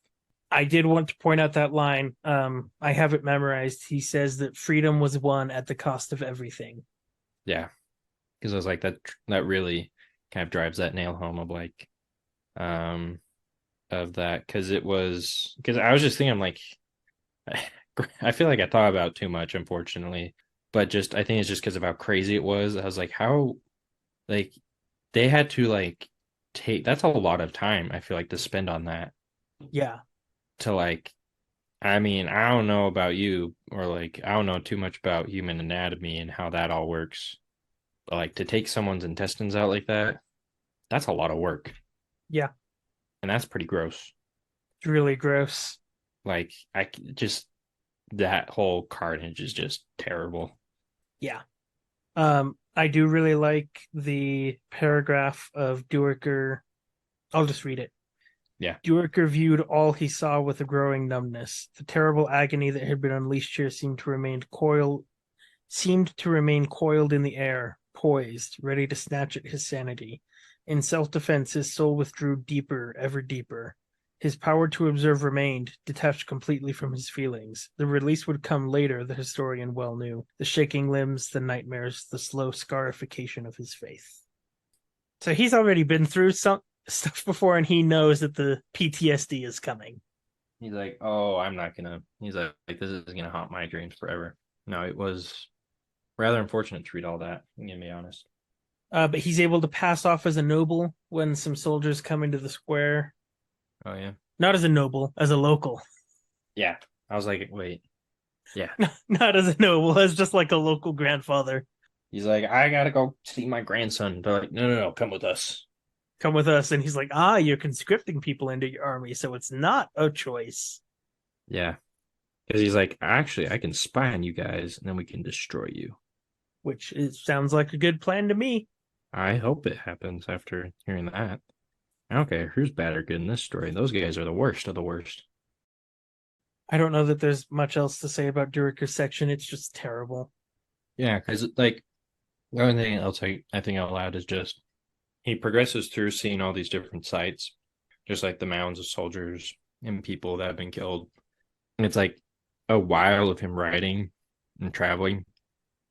Speaker 2: I did want to point out that line. I have it memorized. He says that freedom was won at the cost of everything.
Speaker 1: Yeah, because I was like that really kind of drives that nail home of like um of that because it was because I was just thinking I'm like I feel like I thought about it too much, unfortunately, but just I think it's just because of how crazy it was. I was like, how like they had to like take that's a lot of time. I feel like to spend on that
Speaker 2: Yeah,
Speaker 1: to like I mean, I don't know about you, or like, I don't know too much about human anatomy and how that all works. But like, to take someone's intestines out like that, that's a lot of work.
Speaker 2: yeah.
Speaker 1: And that's pretty gross.
Speaker 2: It's really gross.
Speaker 1: Like, just, that whole carnage is just terrible.
Speaker 2: Yeah. I do really like the paragraph of Duiker. I'll just read it.
Speaker 1: Yeah.
Speaker 2: Duiker viewed all he saw with a growing numbness. The terrible agony that had been unleashed here seemed to remain coiled in the air, poised, ready to snatch at his sanity. In self-defense, his soul withdrew deeper, ever deeper. His power to observe remained, detached completely from his feelings. The release would come later, the historian well knew. The shaking limbs, the nightmares, the slow scarification of his faith. So he's already been through some stuff before, and he knows that the PTSD is coming.
Speaker 1: He's like, oh, I'm not gonna, he's like, this is gonna haunt my dreams forever. No, it was rather unfortunate to read all that, I'm gonna be honest.
Speaker 2: But he's able to pass off as a noble when some soldiers come into the square.
Speaker 1: Oh, yeah.
Speaker 2: Not as a noble, as a local.
Speaker 1: Yeah. I was like, wait. Yeah.
Speaker 2: Not as a noble, as just like a local grandfather.
Speaker 1: He's like, I gotta go see my grandson. They're like, no, no, no, come with us.
Speaker 2: Come with us. And he's like, you're conscripting people into your army, so it's not a choice.
Speaker 1: Yeah. Because he's like, actually, I can spy on you guys and then we can destroy you.
Speaker 2: Which sounds like a good plan to me.
Speaker 1: I hope it happens after hearing that. I don't care who's bad or good in this story. Those guys are the worst of the worst.
Speaker 2: I don't know that there's much else to say about Duiker's section. It's just terrible.
Speaker 1: Yeah, because like the only thing else I think out loud is just he progresses through seeing all these different sites, just like the mounds of soldiers and people that have been killed. And it's like a while of him writing and traveling,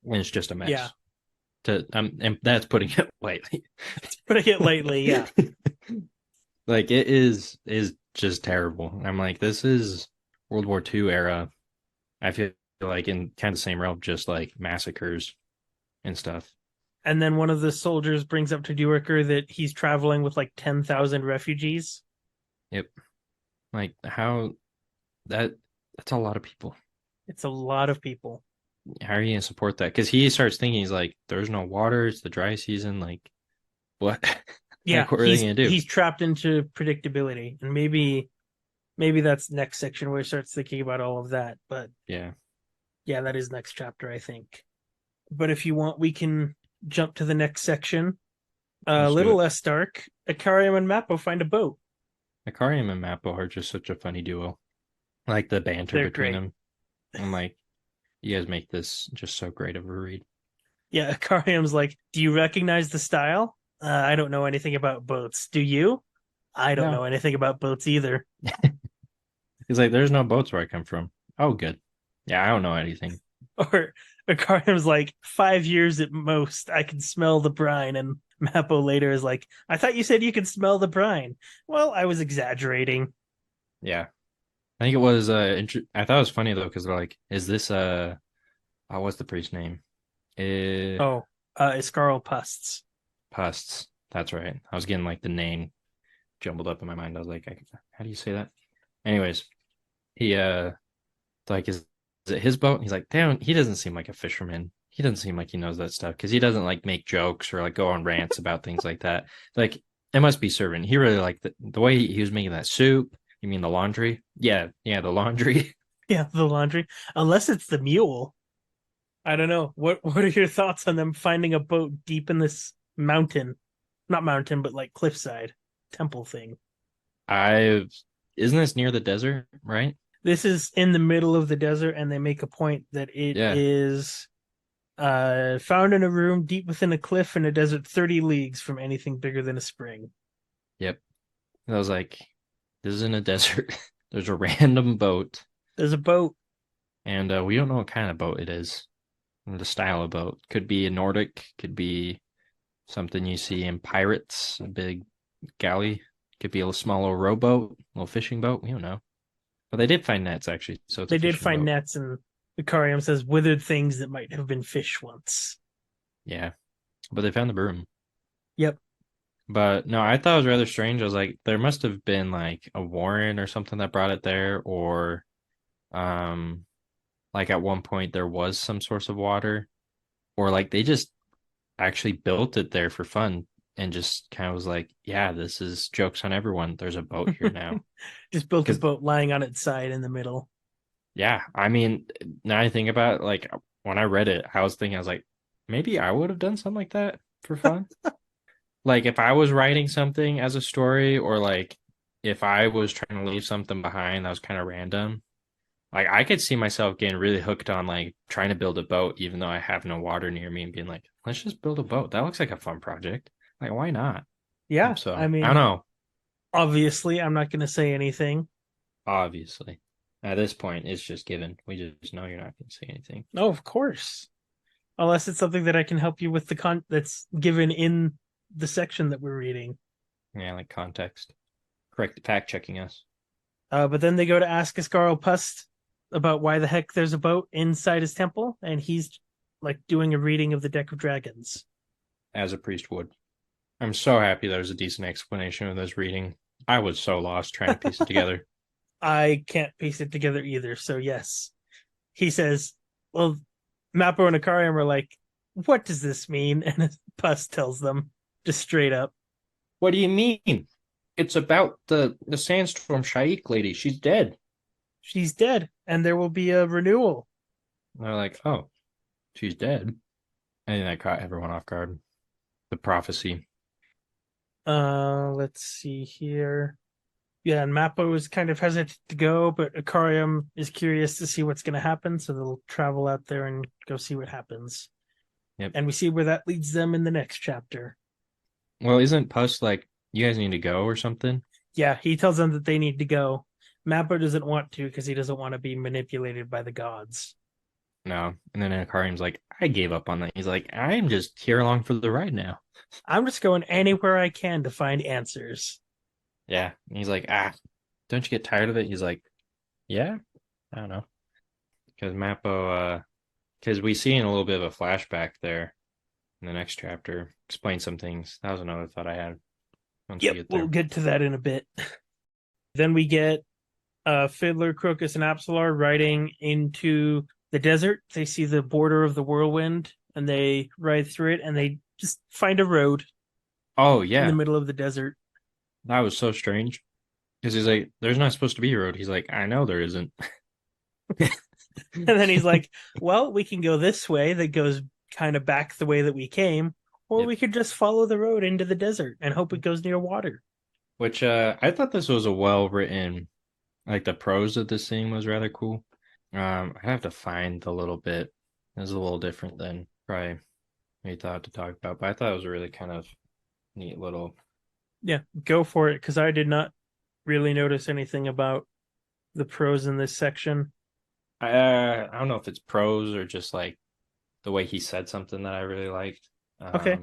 Speaker 1: and it's just a
Speaker 2: Yeah.
Speaker 1: mess. and that's putting it lightly.
Speaker 2: Putting it lightly, yeah.
Speaker 1: Like it is just terrible. I'm like, this is World War II era. I feel like in kind of the same realm, just like massacres and stuff.
Speaker 2: And then one of the soldiers brings up to Duiker that he's traveling with like 10,000 refugees.
Speaker 1: Yep. Like how that that's a lot of people.
Speaker 2: It's a lot of people.
Speaker 1: How are you gonna support that? Because he starts thinking he's like, there's no water, it's the dry season. Like, what?
Speaker 2: Yeah,
Speaker 1: Like, what are they gonna do?
Speaker 2: he's trapped into predictability. And maybe that's next section where he starts thinking about all of that. But
Speaker 1: Yeah,
Speaker 2: yeah, that is next chapter, I think. But if you want, we can jump to the next section. A
Speaker 1: let's do
Speaker 2: little
Speaker 1: it.
Speaker 2: less dark. Ikariam and Mappo find a boat.
Speaker 1: Akarium and Mappo are just such a funny duo. Like the banter
Speaker 2: They're
Speaker 1: between
Speaker 2: great.
Speaker 1: them. I'm like, you guys make this just so great of a read.
Speaker 2: Yeah, Ikariam's like, "Do you recognize the style? I don't know anything about boats. Do you? I don't
Speaker 1: No.
Speaker 2: know anything about boats either."
Speaker 1: He's like, there's no boats where I come from. Oh, good. Yeah, I don't know anything.
Speaker 2: Or Ikariam's like, "5 years at most. I can smell the brine." And Mappo later is like, "I thought you said you could smell the brine." Well, I was exaggerating.
Speaker 1: Yeah. I think it was I thought it was funny though, because they're like, is this what's the priest's name? Uh
Speaker 2: Oh, Iscarl Pusts.
Speaker 1: Pusts. That's right. I was getting like the name jumbled up in my mind. I was like, how do you say that? Anyways, he like is it his boat? And he's like, damn, he doesn't seem like a fisherman. He doesn't seem like he knows that stuff because he doesn't like make jokes or like go on rants about things like that. Like it must be serving. He really liked the way he was making that soup. You mean the laundry? Yeah, yeah, the laundry.
Speaker 2: Yeah, the laundry. Unless it's the mule. I don't know. What are your thoughts on them finding a boat deep in this mountain? Not mountain, but like cliffside temple thing.
Speaker 1: I isn't this near the desert, right?
Speaker 2: This is in the middle of the desert, and they make a point that it
Speaker 1: Yeah.
Speaker 2: is found in a room deep within a cliff in a desert 30 leagues from anything bigger than a spring.
Speaker 1: Yep. And I was like, this is in a desert. There's a random boat,
Speaker 2: There's a boat.
Speaker 1: and we don't know what kind of boat it is. The style of boat could be a Nordic, could be something you see in pirates, a big galley, could be a little small little rowboat, a little fishing boat. We don't know, but they did find nets actually, so it's a
Speaker 2: They did
Speaker 1: fishing
Speaker 2: find
Speaker 1: boat.
Speaker 2: nets, and Ikariam says withered things that might have been fish once.
Speaker 1: Yeah, but they found the broom.
Speaker 2: Yep.
Speaker 1: But no, I thought it was rather strange. I was like, there must have been like a warren or something that brought it there, or um, like at one point there was some source of water, or like they just actually built it there for fun and just kind of was like, yeah, this is jokes on everyone. There's a boat here now.
Speaker 2: Just built a
Speaker 1: Because
Speaker 2: boat lying on its side in the middle.
Speaker 1: yeah, I mean, now I think about it, like when I read it, I was like, maybe I would have done something like that for fun. Like if I was writing something as a story, or like if I was trying to leave something behind that was kind of random, like I could see myself getting really hooked on like trying to build a boat, even though I have no water near me, and being like, let's just build a boat. That looks like a fun project. Like, why not?
Speaker 2: Yeah, I
Speaker 1: So I don't
Speaker 2: mean,
Speaker 1: know.
Speaker 2: obviously, I'm not going to say anything.
Speaker 1: Obviously, at this point, it's just given. We just know you're not going to say anything.
Speaker 2: No, of course. Unless it's something that I can help you with the that's given in the section that we're reading.
Speaker 1: Yeah, like context. Correct. Fact checking us
Speaker 2: But then they go to ask Iscarl Pust about why the heck there's a boat inside his temple, and he's like doing a reading of the Deck of Dragons.
Speaker 1: as a priest would. I'm so happy there's a decent explanation of this reading. I was so lost trying to piece it together.
Speaker 2: I can't piece it together either. So yes, he says, "Well, Mappo and Ikariam are like, what does this mean?" And Pust tells them just straight up,
Speaker 1: What do you mean? It's about the sandstorm Shaik lady. She's dead.
Speaker 2: "She's dead, and there will be a renewal."
Speaker 1: And they're like, oh, she's dead. I think that caught everyone off guard. The prophecy.
Speaker 2: Let's see here. Yeah, and Mappo is kind of hesitant to go, but Ikariam is curious to see what's going to happen, so they'll travel out there and go see what happens.
Speaker 1: Yep.
Speaker 2: And we see where that leads them in the next chapter.
Speaker 1: Well, isn't Puss like, you guys need to go or something?
Speaker 2: Yeah, he tells them that they need to go. Mappo doesn't want to because he doesn't want to be manipulated by the gods.
Speaker 1: No. And then Karim's like, I gave up on that. He's like, I'm just here along for the ride now.
Speaker 2: I'm just going anywhere I can to find answers.
Speaker 1: Yeah. And he's like, don't you get tired of it? He's like, yeah, I don't know. Because because we see in a little bit of a flashback there in the next chapter, explain some things. That was another thought I had once we
Speaker 2: Yep,
Speaker 1: get
Speaker 2: we'll
Speaker 1: there.
Speaker 2: get to that in a bit. Then we get Fiddler, Crocus, and Absolar riding into the desert. They see the border of the Whirlwind and they ride through it and they just find a road
Speaker 1: Oh,
Speaker 2: in the
Speaker 1: yeah.
Speaker 2: middle of the desert.
Speaker 1: That was so strange. Because he's like, there's not supposed to be a road. He's like, I know there isn't.
Speaker 2: And then he's like, well, we can go this way that goes kind of back the way that we came, or
Speaker 1: Yep.
Speaker 2: we could just follow the road into the desert and hope it goes near water.
Speaker 1: Which I thought this was a well written, like the prose of this scene was rather cool. I have to find a little bit. It was a little different than probably we thought to talk about, but I thought it was a really kind of neat little.
Speaker 2: Yeah, go for it, because I did not really notice anything about the prose in this section.
Speaker 1: I don't know if it's prose or just like the way he said something that I really liked.
Speaker 2: Okay.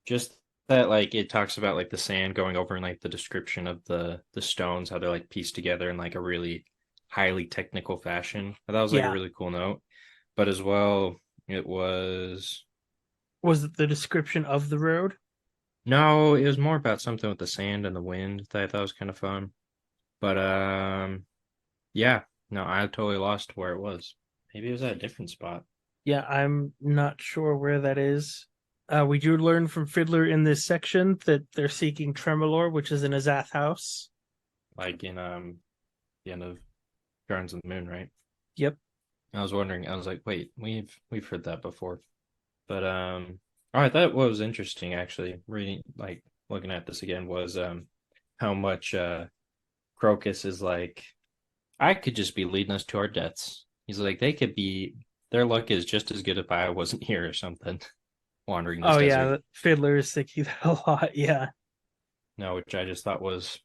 Speaker 1: Just that like it talks about like the sand going over and like the description of the stones, how they're like pieced together in like a really highly technical fashion. That was like a
Speaker 2: Yeah.
Speaker 1: really cool note. But as well, it was
Speaker 2: Was it the description of the road?
Speaker 1: no, it was more about something with the sand and the wind that I thought was kind of fun. But yeah, no, I totally lost where it was. Maybe it was at a different spot,
Speaker 2: Yeah, I'm not sure where that is. We do learn from Fiddler in this section that they're seeking Tremolor, which is in Azath house.
Speaker 1: like in the end of Gardens of the Moon, right?
Speaker 2: Yep.
Speaker 1: I was wondering, I was like, wait, we've heard that before. But all right, that was interesting actually. Reading like looking at this again was how much Crocus is like, I could just be leading us to our deaths. He's like, they could be their luck is just as good if I wasn't here or something, wandering this
Speaker 2: Oh
Speaker 1: desert.
Speaker 2: yeah, Fiddler is thinking that a lot. Yeah.
Speaker 1: No, which I just thought was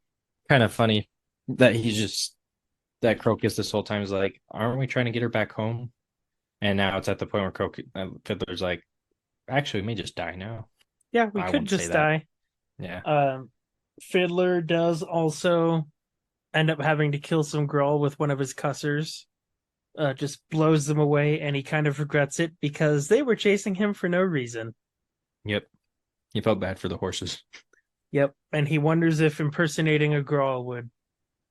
Speaker 1: kind of funny that he's just that Crocus this whole time is like, aren't we trying to get her back home? And now it's at the point where Crocus Fiddler's like, actually, we may just die now.
Speaker 2: Yeah, we
Speaker 1: I
Speaker 2: could
Speaker 1: wouldn't say
Speaker 2: just
Speaker 1: that.
Speaker 2: die.
Speaker 1: Yeah.
Speaker 2: Um, Fiddler does also end up having to kill some Gruul with one of his cussers. Just blows them away, and he kind of regrets it because they were chasing him for no reason.
Speaker 1: Yep. He felt bad for the horses,
Speaker 2: Yep, and he wonders if impersonating a Gruul would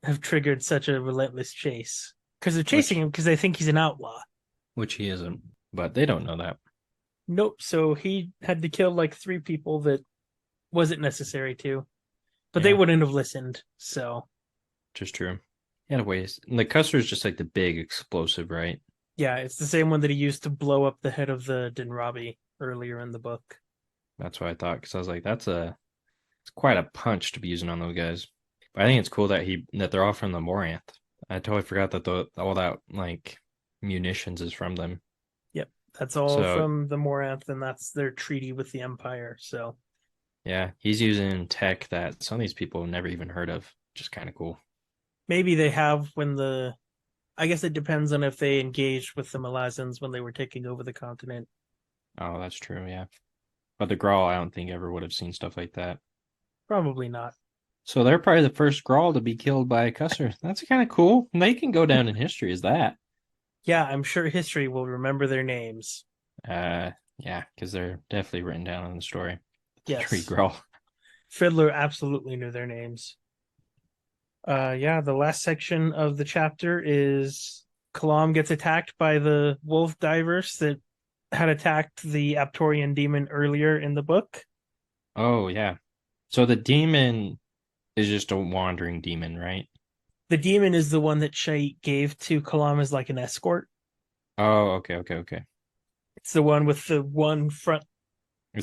Speaker 2: have triggered such a relentless chase because they're chasing
Speaker 1: which
Speaker 2: him because they think he's an outlaw.
Speaker 1: he isn't, but they don't know that.
Speaker 2: Nope. So he had to kill like three people that wasn't necessary to, but they
Speaker 1: Yeah,
Speaker 2: wouldn't have listened. So
Speaker 1: just true. Anyways, and the Custer is just like the big explosive, right?
Speaker 2: yeah, it's the same one that he used to blow up the head of the Dinrabi earlier in the book.
Speaker 1: That's what I thought because I was like, it's quite a punch to be using on those guys. But I think it's cool that they're all from the Moranth. I totally forgot that all that like munitions is from them.
Speaker 2: Yep, that's all
Speaker 1: So
Speaker 2: from the Moranth, and that's their treaty with the Empire. So
Speaker 1: yeah, he's using tech that some of these people have never even heard of, which is kind of cool.
Speaker 2: maybe they have when the. I guess it depends on if they engaged with the Malazans when they were taking over the continent.
Speaker 1: Oh, that's true. Yeah, but the Grawl, I don't think ever would have seen stuff like that.
Speaker 2: Probably not.
Speaker 1: So they're probably the first Grawl to be killed by a Cusser. That's kind of cool. And they can go down in history as that.
Speaker 2: Yeah, I'm sure history will remember their names.
Speaker 1: Yeah, because they're definitely written down in the story. The Tree
Speaker 2: Yes,
Speaker 1: Grawl.
Speaker 2: Fiddler absolutely knew their names. Yeah, the last section of the chapter is Kalam gets attacked by the wolf divers that had attacked the Aptorian demon earlier in the book.
Speaker 1: Oh yeah. So the demon is just a wandering demon, right?
Speaker 2: The demon is the one that Shay gave to Kalam as like an escort.
Speaker 1: Oh, okay.
Speaker 2: It's the one with
Speaker 1: It's
Speaker 2: the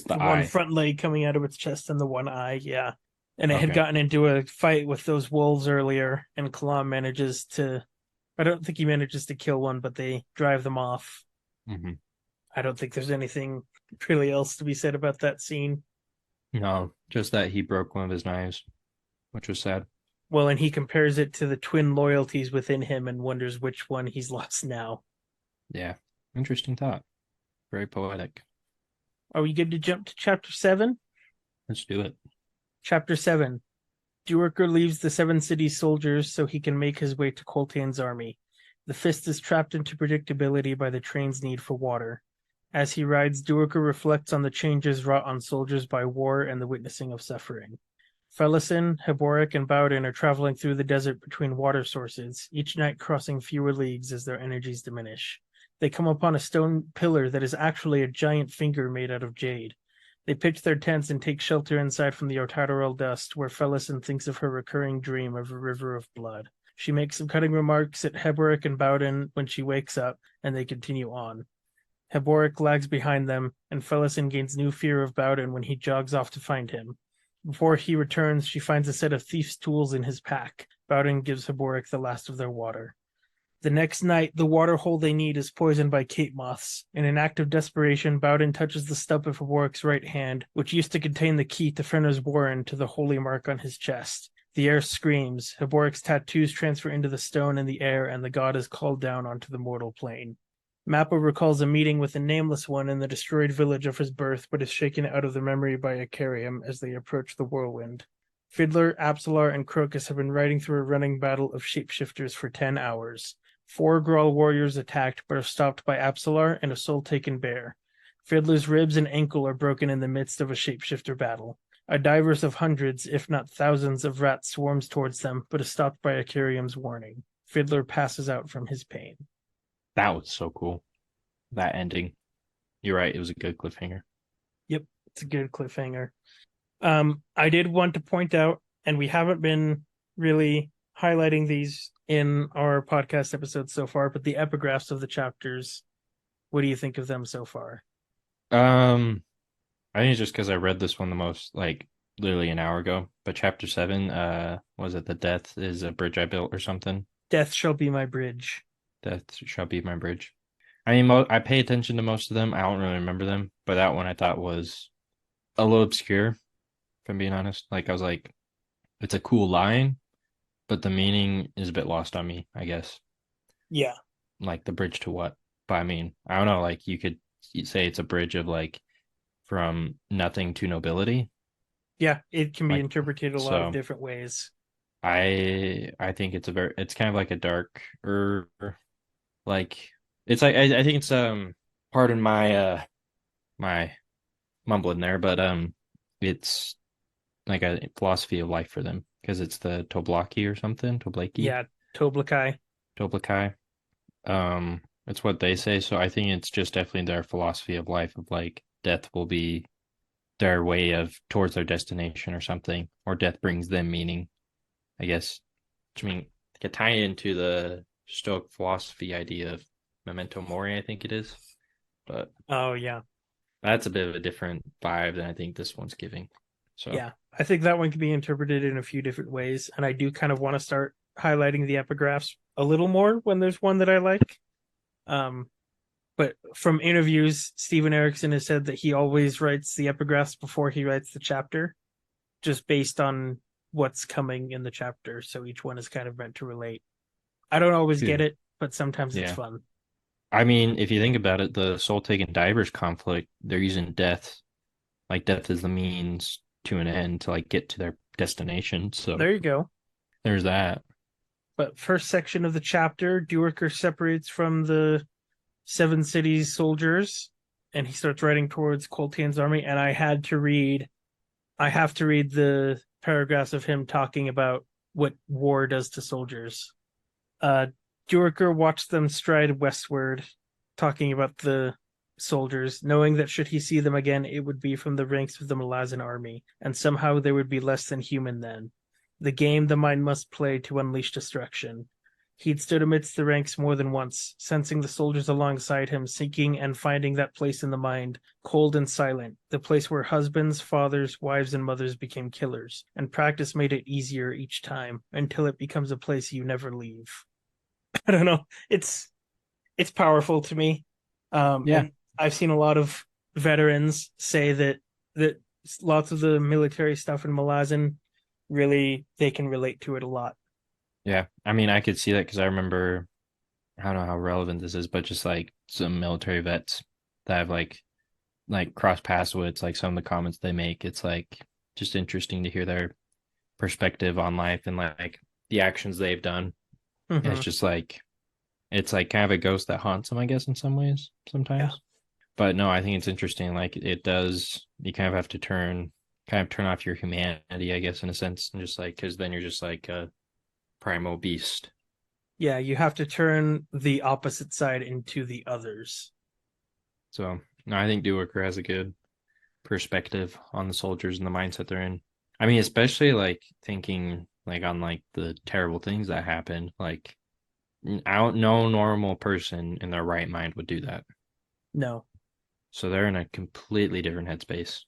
Speaker 1: the
Speaker 2: one
Speaker 1: eye.
Speaker 2: front leg coming out of its chest and the one eye. Yeah, and it had
Speaker 1: Okay.
Speaker 2: gotten into a fight with those wolves earlier, and Kalam manages to. I don't think he manages to kill one, but they drive them off.
Speaker 1: Hmm.
Speaker 2: I don't think there's anything really else to be said about that scene.
Speaker 1: No, just that he broke one of his knives, which was sad.
Speaker 2: Well, and he compares it to the twin loyalties within him and wonders which one he's lost now.
Speaker 1: Yeah. Interesting thought. Very poetic.
Speaker 2: Are we good to jump to chapter 7?
Speaker 1: Let's do it.
Speaker 2: Chapter 7. Duiker leaves the Seven Cities soldiers so he can make his way to Coltaine's army. The Fist is trapped into predictability by the train's need for water. As he rides, Duiker reflects on the changes wrought on soldiers by war and the witnessing of suffering. Felison, Heboric, and Bowden are traveling through the desert between water sources, each night crossing fewer leagues as their energies diminish. They come upon a stone pillar that is actually a giant finger made out of jade. They pitch their tents and take shelter inside from the Otadarel dust, where Felison thinks of her recurring dream of a river of blood. She makes some cutting remarks at Heboric and Bowden when she wakes up, and they continue on. Heboric lags behind them, and Felison gains new fear of Bowden when he jogs off to find him. Before he returns, she finds a set of thief's tools in his pack. Bowden gives Heboric the last of their water. The next night, the water hole they need is poisoned by cape moths. In an act of desperation, Bowden touches the stump of Heboric's right hand, which used to contain the key to Fenrir's warren, to the holy mark on his chest. The air screams. Heboric's tattoos transfer into the stone in the air, and the god is called down onto the mortal plane. Mappa recalls a meeting with a nameless one in the destroyed village of his birth, but is shaken out of the memory by Icarium as they approach the Whirlwind. Fiddler, Apsalar, and Crocus have been riding through a running battle of shapeshifters for 10 hours. 4 Grawl warriors attacked, but are stopped by Apsalar and a soul-taken bear. Fiddler's ribs and ankle are broken in the midst of a shapeshifter battle. A diverse of hundreds, if not thousands, of rats swarms towards them, but is stopped by Icarium's warning. Fiddler passes out from his pain.
Speaker 1: That was so cool. That ending. You're right. It was a good cliffhanger.
Speaker 2: Yep, it's a good cliffhanger. I did want to point out, and we haven't been really highlighting these in our podcast episodes so far, but the epigraphs of the chapters, what do you think of them so far?
Speaker 1: I think it's just because I read this one the most, like literally an hour ago. But chapter 7, was it the death is a bridge I built or something?
Speaker 2: Death shall be my bridge.
Speaker 1: Death shall be my bridge. I mean, I pay attention to most of them. I don't really remember them, but that one I thought was a little obscure, if I'm being honest. Like I was like, it's a cool line, but the meaning is a bit lost on me, I guess.
Speaker 2: Yeah.
Speaker 1: Like the bridge to what? But I mean, I don't know. Like you could say it's a bridge of like from nothing to nobility.
Speaker 2: Yeah, it can be
Speaker 1: Like
Speaker 2: interpreted a lot of
Speaker 1: so,
Speaker 2: different ways.
Speaker 1: I think it's kind of like a dark or like it's like I think it's pardon my mumbling there, but it's like a philosophy of life for them because it's the Toblaki or something, Toblaki,
Speaker 2: Yeah, Toblakai.
Speaker 1: Toblakai. It's what they say. So I think it's just definitely their philosophy of life of like death will be their way of towards their destination or something, or death brings them meaning, I guess. Which I mean, could tie into the Stoic philosophy idea of memento mori, I think it is. But
Speaker 2: Oh, yeah.
Speaker 1: that's a bit of a different vibe than I think this one's giving. So
Speaker 2: Yeah. I think that one can be interpreted in a few different ways. And I do kind of want to start highlighting the epigraphs a little more when there's one that I like. Um, but from interviews, Steven Erickson has said that he always writes the epigraphs before he writes the chapter, just based on what's coming in the chapter. So each one is kind of meant to relate. I don't always get
Speaker 1: yeah.
Speaker 2: it, but sometimes it's
Speaker 1: Yeah.
Speaker 2: fun.
Speaker 1: I mean, if you think about it, the Soul Taken Divers conflict, they're using death, like death is the means to an end to like get to their destination. So
Speaker 2: There you go.
Speaker 1: there's that.
Speaker 2: But first section of the chapter, Duiker separates from the Seven Cities soldiers, and he starts riding towards Coltaine's army. And I have to read the paragraphs of him talking about what war does to soldiers. Uh, Duiker watched them stride westward, talking about the soldiers, knowing that should he see them again, it would be from the ranks of the Malazan army, and somehow they would be less than human then. The game the mind must play to unleash destruction. He'd stood amidst the ranks more than once, sensing the soldiers alongside him, seeking and finding that place in the mind, cold and silent, the place where husbands, fathers, wives, and mothers became killers, and practice made it easier each time, until it becomes a place you never leave. I don't know. It's powerful to me.
Speaker 1: Yeah.
Speaker 2: And I've seen a lot of veterans say that lots of the military stuff in Malazan really they can relate to it a lot.
Speaker 1: Yeah. I mean, I could see that because I remember, I don't know how relevant this is, but just like some military vets that have like cross paths with like some of the comments they make. It's like just interesting to hear their perspective on life and like the actions they've done. And
Speaker 2: Hmm.
Speaker 1: it's like kind of a ghost that haunts them, I guess, in some ways,
Speaker 2: Yeah.
Speaker 1: sometimes. But no, I think it's interesting. Like it does, you kind of have to kind of turn off your humanity, I guess, in a sense, and just like because then you're just like a primal beast.
Speaker 2: Yeah, you have to turn the opposite side into the others.
Speaker 1: So no, I think Duiker has a good perspective on the soldiers and the mindset they're in. I mean, especially like thinking like on like the terrible things that happen. Like, I don't no normal person in their right mind would do that.
Speaker 2: No.
Speaker 1: So they're in a completely different headspace.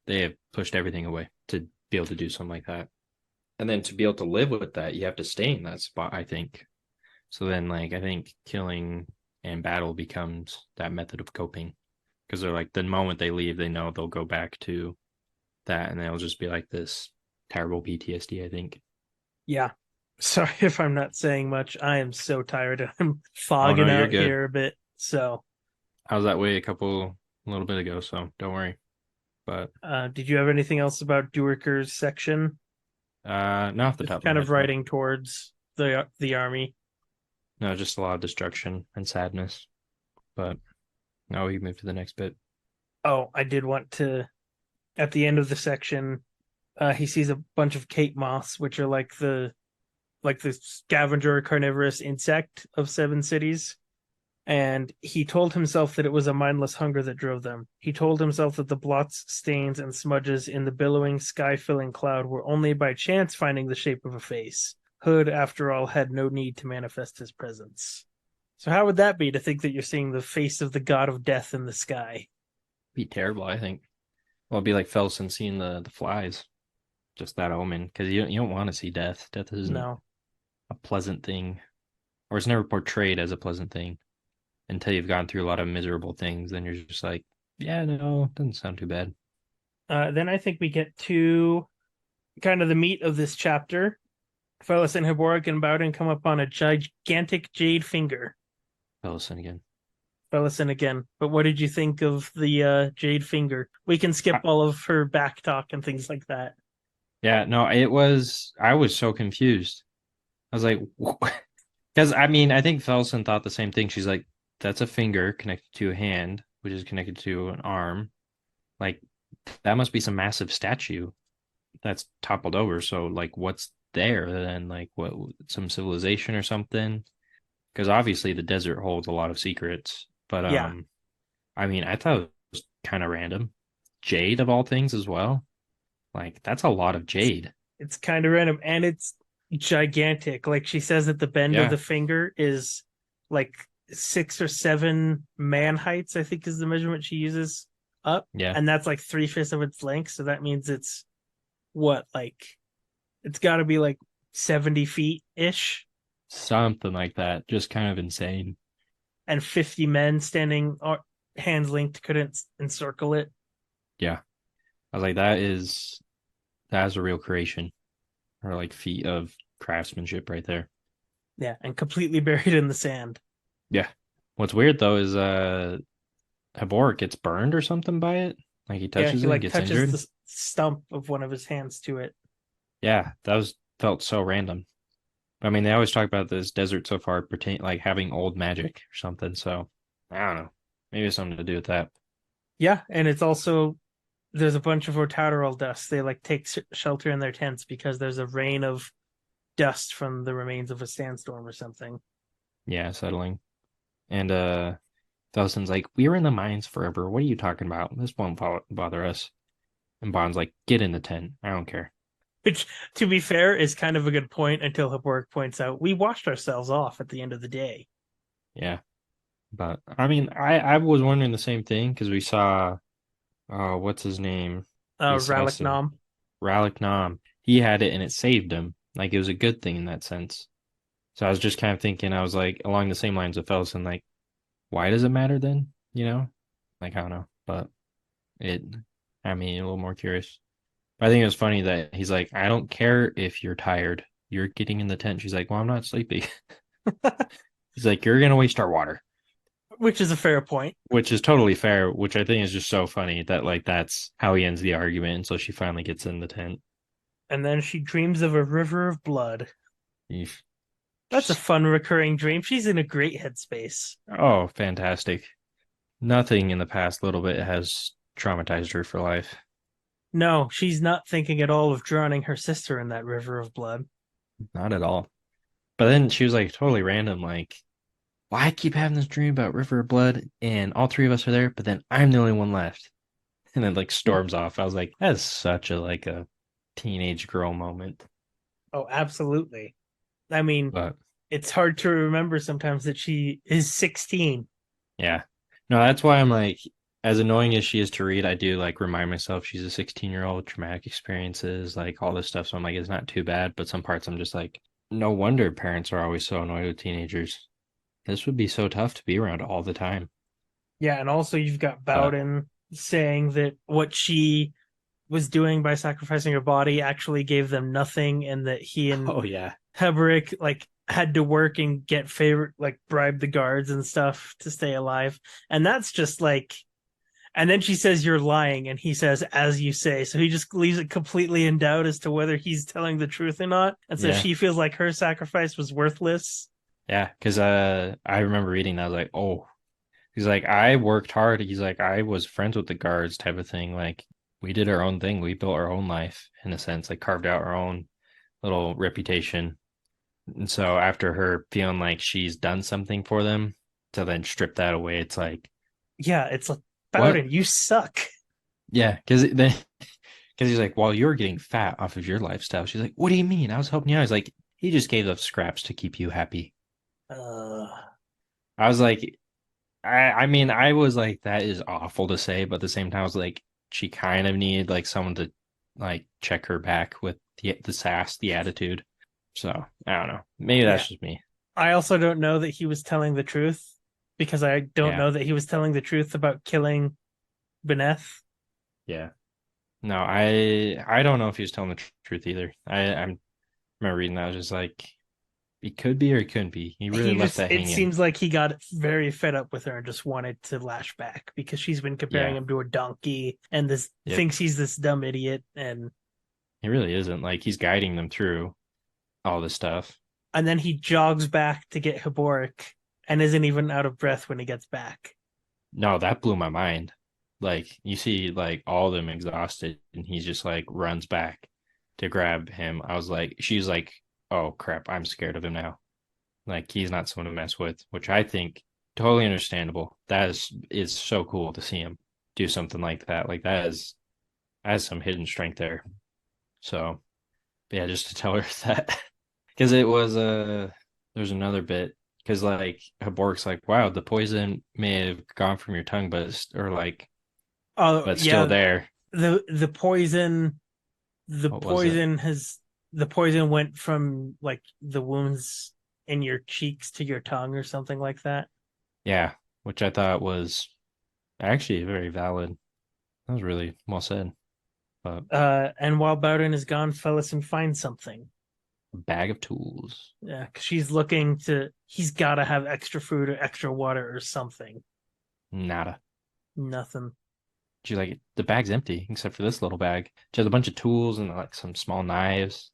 Speaker 1: They have pushed everything away to be able to do something like that. And then to be able to live with that, you have to stay in that spot, I think. So then, like, I think killing and battle becomes that method of coping because they're like, the moment they leave, they know they'll go back to that and they'll just be like this terrible PTSD, I think.
Speaker 2: Yeah. Sorry if I'm not saying much. I am so tired. I'm
Speaker 1: Oh, no,
Speaker 2: fogging
Speaker 1: you're
Speaker 2: out
Speaker 1: good.
Speaker 2: here a bit. So,
Speaker 1: I was that way a little bit ago, so don't worry. But
Speaker 2: did you have anything else about Duiker's section?
Speaker 1: not off the
Speaker 2: Just
Speaker 1: top of my
Speaker 2: kind of
Speaker 1: head, no.
Speaker 2: writing towards the army.
Speaker 1: No, just a lot of destruction and sadness. But no, we move to the next bit.
Speaker 2: Oh, I did want to. At the end of the section, he sees a bunch of Cape moths, which are like the scavenger carnivorous insect of Seven Cities. And he told himself that it was a mindless hunger that drove them. He told himself that the blots, stains, and smudges in the billowing, sky filling cloud were only by chance finding the shape of a face. Hood, after all, had no need to manifest his presence. So, how would that be to think that you're seeing the face of the god of death in the sky?
Speaker 1: Be terrible, I think. Well, it'd be like Felson seeing the flies, just that omen, because you don't want to see death. Death isn't
Speaker 2: No.
Speaker 1: a pleasant thing, or it's never portrayed as a pleasant thing until you've gone through a lot of miserable things. Then you're just like, yeah, no, doesn't sound too bad.
Speaker 2: Then I think we get to kind of the meat of this chapter. Phyllis and Heboric and Bowden come up on a gigantic jade finger.
Speaker 1: Felson again.
Speaker 2: Bellison again. But what did you think of the Jade Finger? We can skip
Speaker 1: I,
Speaker 2: all of her back talk and things like that.
Speaker 1: yeah, no, it was. I was so confused. I was like, because I mean, I think Felson thought the same thing. She's like, that's a finger connected to a hand, which is connected to an arm. Like, that must be some massive statue that's toppled over. So, like, what's there then? Like, what, some civilization or something? Because obviously the desert holds a lot of secrets. But,
Speaker 2: Yeah,
Speaker 1: I mean, I thought it was kind of random. Jade of all things as well. Like, that's a lot of jade.
Speaker 2: it's kind of random and it's gigantic. Like she says that the bend of
Speaker 1: Yeah.
Speaker 2: the finger is like 6 or 7 man heights, I think is the measurement she uses up.
Speaker 1: Yeah.
Speaker 2: And that's like 3/5 of its length. So that means it's what, like, it's got to be like 70 feet ish
Speaker 1: Something like that. Just kind of insane.
Speaker 2: and 50 men standing or hands linked couldn't encircle it.
Speaker 1: Yeah. I was like, that is a real creation or like feat of craftsmanship right there.
Speaker 2: Yeah, and completely buried in the sand.
Speaker 1: Yeah. What's weird though is Heboric gets burned or something by it. Like he
Speaker 2: Yeah,
Speaker 1: touches
Speaker 2: he
Speaker 1: it and
Speaker 2: like
Speaker 1: gets
Speaker 2: touches
Speaker 1: injured.
Speaker 2: the stump of one of his hands to it.
Speaker 1: Yeah, that was felt so random. I mean, they always talk about this desert so far pertain like having old magic or something. So I don't know. Maybe it's something to do with that.
Speaker 2: Yeah, and it's also there's a bunch of Ortadorol dust. They like take shelter in their tents because there's a rain of dust from the remains of a sandstorm or something.
Speaker 1: Yeah, settling. And Dawson's like, we were in the mines forever. What are you talking about? This won't bother us. And Bond's like, get in the tent. I don't care.
Speaker 2: Which, to be fair, is kind of a good point until Heboric points out we washed ourselves off at the end of the day.
Speaker 1: Yeah. But I mean, I was wondering the same thing because we saw what's his name? The assassin.
Speaker 2: Rallick
Speaker 1: Ralik Nam. He had it and it saved him. Like it was a good thing in that sense. So I was just kind of thinking, I was like along the same lines of Felson, like, why does it matter then? You know? Like I don't know. But it I mean a little more curious. But I think it was funny that he's like, I don't care if you're tired. You're getting in the tent. She's like, well, I'm not sleepy. He's like, you're gonna waste our water.
Speaker 2: which is a fair point.
Speaker 1: which is totally fair, which I think is just so funny that like that's how he ends the argument until she finally gets in the tent.
Speaker 2: And then she dreams of a river of blood.
Speaker 1: Eef.
Speaker 2: That's a
Speaker 1: Just
Speaker 2: fun recurring dream. She's in a great headspace.
Speaker 1: oh, fantastic. Nothing in the past little bit has traumatized her for life.
Speaker 2: No, she's not thinking at all of drowning her sister in that river of blood.
Speaker 1: Not at all. But then she was like totally random, like, why I keep having this dream about River of Blood and all three of us are there, but then I'm the only one left. And then like storms off. I was like, that's such a like a teenage girl moment.
Speaker 2: Oh, absolutely. I mean,
Speaker 1: But
Speaker 2: it's hard to remember sometimes that she is 16.
Speaker 1: yeah. No, that's why I'm like, as annoying as she is to read, I do like remind myself she's a 16-year-old, traumatic experiences, like all this stuff. So I'm like, it's not too bad. But some parts I'm just like, no wonder parents are always so annoyed with teenagers. This would be so tough to be around all the time.
Speaker 2: Yeah, and also you've got
Speaker 1: But
Speaker 2: Bowden saying that what she was doing by sacrificing her body actually gave them nothing, and that he and
Speaker 1: oh yeah.
Speaker 2: Heboric like had to work and get favor like bribe the guards and stuff to stay alive. And that's just like, and then she says you're lying, and he says as you say. So he just leaves it completely in doubt as to whether he's telling the truth or not. And so
Speaker 1: Yeah.
Speaker 2: she feels like her sacrifice was worthless.
Speaker 1: Yeah. Cause I remember reading that. I was like, oh, he's like, I worked hard. He's like, I was friends with the guards type of thing. Like we did our own thing. We built our own life in a sense, like carved out our own little reputation. And so after her feeling like she's done something for them to then strip that away, it's like,
Speaker 2: Yeah, it's like,
Speaker 1: what?
Speaker 2: Bowden, you suck.
Speaker 1: Yeah, because then because he's like, well, you're getting fat off of your lifestyle. She's like, what do you mean? I was helping you out. He's like, he just gave up scraps to keep you happy.
Speaker 2: Uh,
Speaker 1: I was like, I mean, I was like, that is awful to say, but at the same time, I was like, she kind of needed like someone to like check her back with the sass, the attitude. So I don't know. Maybe
Speaker 2: yeah.
Speaker 1: that's just me.
Speaker 2: I also don't know that he was telling the truth because I don't
Speaker 1: Yeah,
Speaker 2: know that he was telling the truth about killing Beneth.
Speaker 1: yeah. No, I don't know if he was telling the truth either. I'm remember reading that. I was just like, he could be or he couldn't be. He really
Speaker 2: He
Speaker 1: left
Speaker 2: just,
Speaker 1: that
Speaker 2: it
Speaker 1: hanging.
Speaker 2: seems like he got very fed up with her and just wanted to lash back because she's been comparing
Speaker 1: Yeah.
Speaker 2: him to a donkey and this
Speaker 1: Yep.
Speaker 2: thinks he's this dumb idiot.
Speaker 1: He really isn't. Like he's guiding them through all this stuff.
Speaker 2: And then he jogs back to get Heboric and isn't even out of breath when he gets back.
Speaker 1: No, that blew my mind. Like you see like all of them exhausted and he just like runs back to grab him. I was like, she's like, oh crap, I'm scared of him now. Like he's not someone to mess with, which I think totally understandable. That is so cool to see him do something like that. Like that is some hidden strength there. So yeah, just to tell her that because it was there's another bit because like Habork's like, wow, the poison may have gone from your tongue, but it's, or like,
Speaker 2: Oh
Speaker 1: but it's still
Speaker 2: yeah,
Speaker 1: there.
Speaker 2: the poison the
Speaker 1: What was it?
Speaker 2: poison has the poison went from like the wounds in your cheeks to your tongue or something like that.
Speaker 1: Yeah, which I thought was actually very valid. That was really well said. But
Speaker 2: And while Bowden is gone, Fellison finds something.
Speaker 1: a bag of tools,
Speaker 2: Yeah, because she's looking to. He's got to have extra food or extra water or something.
Speaker 1: nada.
Speaker 2: Nothing.
Speaker 1: She's like, the bag's empty except for this little bag. She has a bunch of tools and like some small knives.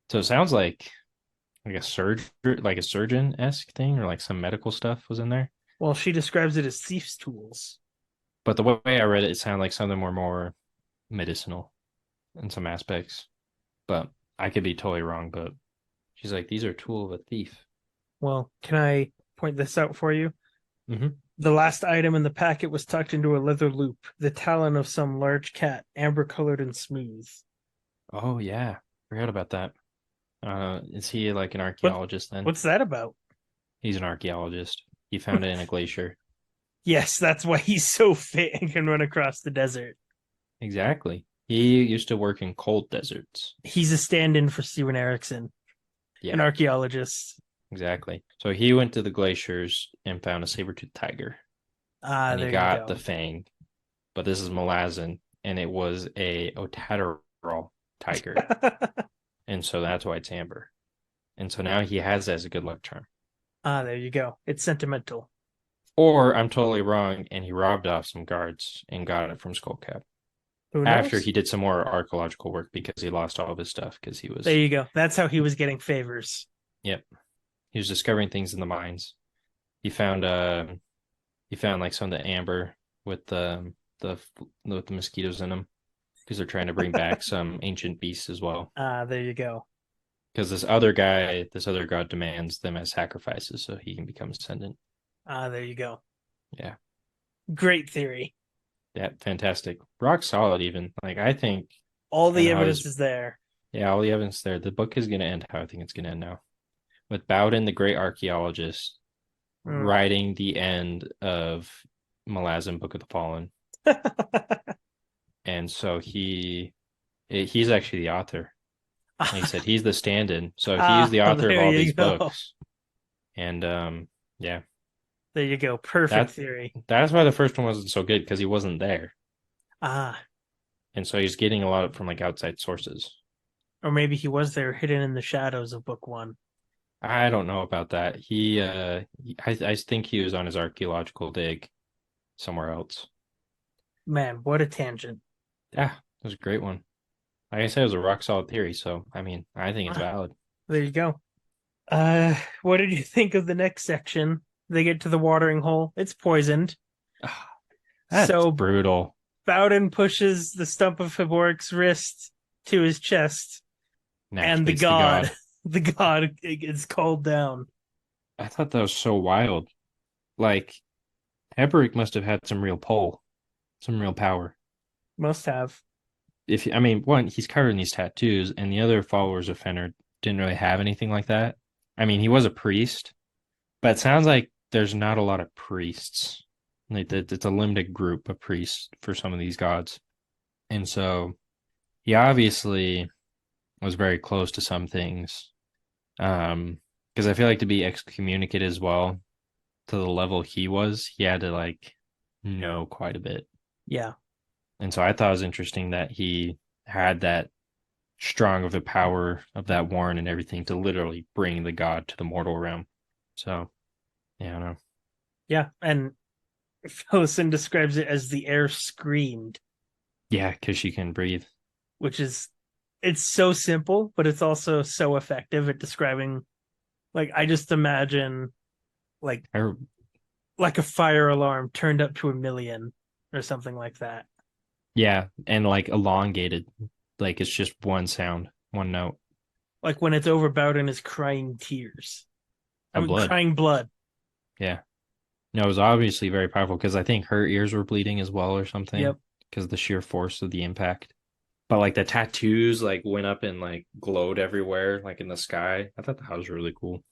Speaker 1: So it sounds like a surgeon-esque thing or like some medical stuff was in there.
Speaker 2: Well, she describes it as thieves' tools.
Speaker 1: But the way I read it, it sounded like some of them were more medicinal in some aspects. But I could be totally wrong. But she's like, these are tool of a thief.
Speaker 2: Well, can I point this out for you?
Speaker 1: Hmm.
Speaker 2: The last item in the packet was tucked into a leather loop, the talon of some large cat, amber colored and smooth.
Speaker 1: Oh yeah, forgot about that. Is he like an
Speaker 2: What
Speaker 1: archaeologist then?
Speaker 2: what's that about?
Speaker 1: He's an archaeologist. He found it in a glacier.
Speaker 2: Yes, that's why he's so fit and can run across the desert.
Speaker 1: Exactly. He used to work in cold deserts.
Speaker 2: He's a stand-in for Steven Erickson, an
Speaker 1: Yeah,
Speaker 2: archaeologist.
Speaker 1: exactly. So he went to the glaciers and found a saber-toothed tiger,
Speaker 2: Ah,
Speaker 1: and he
Speaker 2: there you
Speaker 1: got the
Speaker 2: go.
Speaker 1: fang. But this is Malazan, and it was a Otaterol tiger, and so that's why it's amber. And so now he has that as a good luck charm.
Speaker 2: Ah, there you go. It's sentimental.
Speaker 1: Or I'm totally wrong, and he robbed off some guards and got it from Skullcap
Speaker 2: Who
Speaker 1: after
Speaker 2: knows?
Speaker 1: he did some more archaeological work because he lost all of his stuff because he
Speaker 2: There
Speaker 1: was,
Speaker 2: you go. That's how he was getting favors.
Speaker 1: yep, he was discovering things in the mines. He found he found like some of the amber with the with the mosquitoes in them because they're trying to bring back some ancient beasts as well.
Speaker 2: There you go.
Speaker 1: Because this other god demands them as sacrifices so he can become ascendant.
Speaker 2: There you go.
Speaker 1: Yeah,
Speaker 2: Great theory.
Speaker 1: yeah, fantastic, rock solid. Even like I think
Speaker 2: All
Speaker 1: I don't
Speaker 2: the
Speaker 1: know
Speaker 2: evidence
Speaker 1: his
Speaker 2: is there.
Speaker 1: yeah all the evidence there. The book is gonna end how I think it's gonna end now with Bowden, the great archaeologist,
Speaker 2: Mm.
Speaker 1: writing the end of Malazan Book of the Fallen, and so he's actually the author. Like I said, he's the stand-in, so he's the author of
Speaker 2: There
Speaker 1: all
Speaker 2: you
Speaker 1: these
Speaker 2: go.
Speaker 1: books, and yeah,
Speaker 2: There you go. Perfect
Speaker 1: that
Speaker 2: theory.
Speaker 1: that's why the first one wasn't so good because he wasn't there,
Speaker 2: Ah,
Speaker 1: and so he's getting a lot from like outside sources.
Speaker 2: or maybe he was there hidden in the shadows of book one.
Speaker 1: I don't know about that. I think he was on his archaeological dig somewhere else.
Speaker 2: Man, what a tangent.
Speaker 1: Yeah, it was a great one. Like I said, it was a rock solid theory, so I mean, I think it's
Speaker 2: Ah,
Speaker 1: valid.
Speaker 2: there you go. What did you think of the next section? They get to the watering hole. It's poisoned.
Speaker 1: That's
Speaker 2: So
Speaker 1: brutal.
Speaker 2: Bowden pushes the stump of Heboric's wrist to his chest,
Speaker 1: And
Speaker 2: and the
Speaker 1: activates the
Speaker 2: god,
Speaker 1: god.
Speaker 2: the god is called down.
Speaker 1: I thought that was so wild. Like Heboric must have had some real pull, some real power.
Speaker 2: Must have.
Speaker 1: If I mean, one, he's covered in these tattoos, and the other followers of Fenner didn't really have anything like that. I mean, he was a priest, but it sounds like there's not a lot of priests. Like that, it's a limited group of priests for some of these gods, and so he obviously was very close to some things. Because I feel like to be excommunicated as well to the level he was, he had to like know quite a bit.
Speaker 2: Yeah.
Speaker 1: And so I thought it was interesting that he had that strong of the power of that warren and everything to literally bring the god to the mortal realm. So yeah, I don't know.
Speaker 2: Yeah. And Phillison describes it as the air screamed,
Speaker 1: Yeah, because she can breathe.
Speaker 2: which is it's so simple, but it's also so effective at describing like I just imagine like
Speaker 1: I,
Speaker 2: like a fire alarm turned up to a million or something like that.
Speaker 1: yeah, and like elongated, like it's just one sound, one note
Speaker 2: Like when it's over Bowden is crying tears. I
Speaker 1: of
Speaker 2: mean
Speaker 1: blood.
Speaker 2: crying blood.
Speaker 1: Yeah. No, it was obviously very powerful because I think her ears were bleeding as well or something
Speaker 2: Yep.
Speaker 1: because of the sheer force of the impact. But like the tattoos like went up and like glowed everywhere, like in the sky. I thought that was really cool.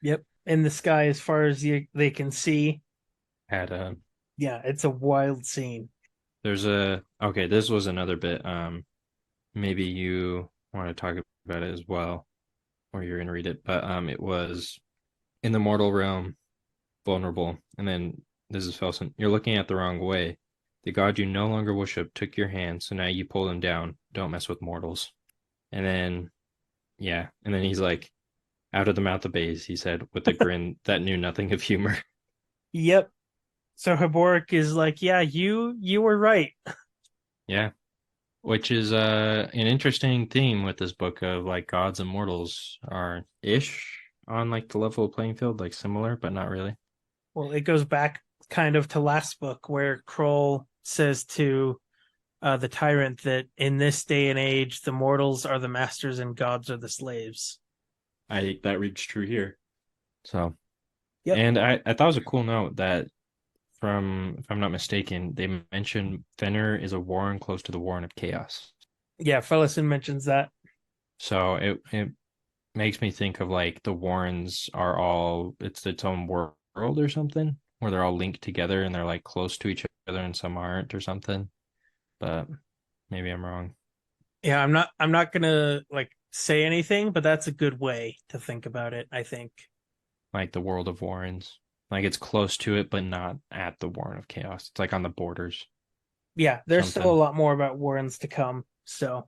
Speaker 2: Yep. In the sky as far as they can see.
Speaker 1: Had
Speaker 2: Yeah, it's a wild scene.
Speaker 1: there's a okay, this was another bit. Maybe you want to talk about it as well, or you're gonna read it. But it was in the mortal realm, vulnerable, and then this is Felsen. You're looking at the wrong way. The god you no longer worship took your hand, so now you pull them down. Don't mess with mortals. And then yeah, and then he's like, out of the mouth of babes, he said with a grin that knew nothing of humor.
Speaker 2: Yep. So Heboric is like, yeah, you were right.
Speaker 1: Yeah, which is an interesting theme with this book of like gods and mortals are ish on like the level of playing field, like similar, but not really.
Speaker 2: Well, it goes back kind of to last book where Kroll says to the tyrant that in this day and age, the mortals are the masters and gods are the slaves.
Speaker 1: I that reads true here. So,
Speaker 2: Yep.
Speaker 1: and I thought it was a cool note that from, if I'm not mistaken, they mentioned Fenner is a warren close to the warren of chaos.
Speaker 2: Yeah, Fellison mentions that.
Speaker 1: So it makes me think of like the warrens are all it's its own world or something where they're all linked together and they're like close to each other and some aren't or something. But maybe I'm wrong.
Speaker 2: Yeah, I'm not gonna like say anything, but that's a good way to think about it, I think.
Speaker 1: Like the world of warrens. Like it's close to it, but not at the warren of chaos. It's like on the borders.
Speaker 2: Yeah, there's still a
Speaker 1: Something.
Speaker 2: lot more about Warrens to come, so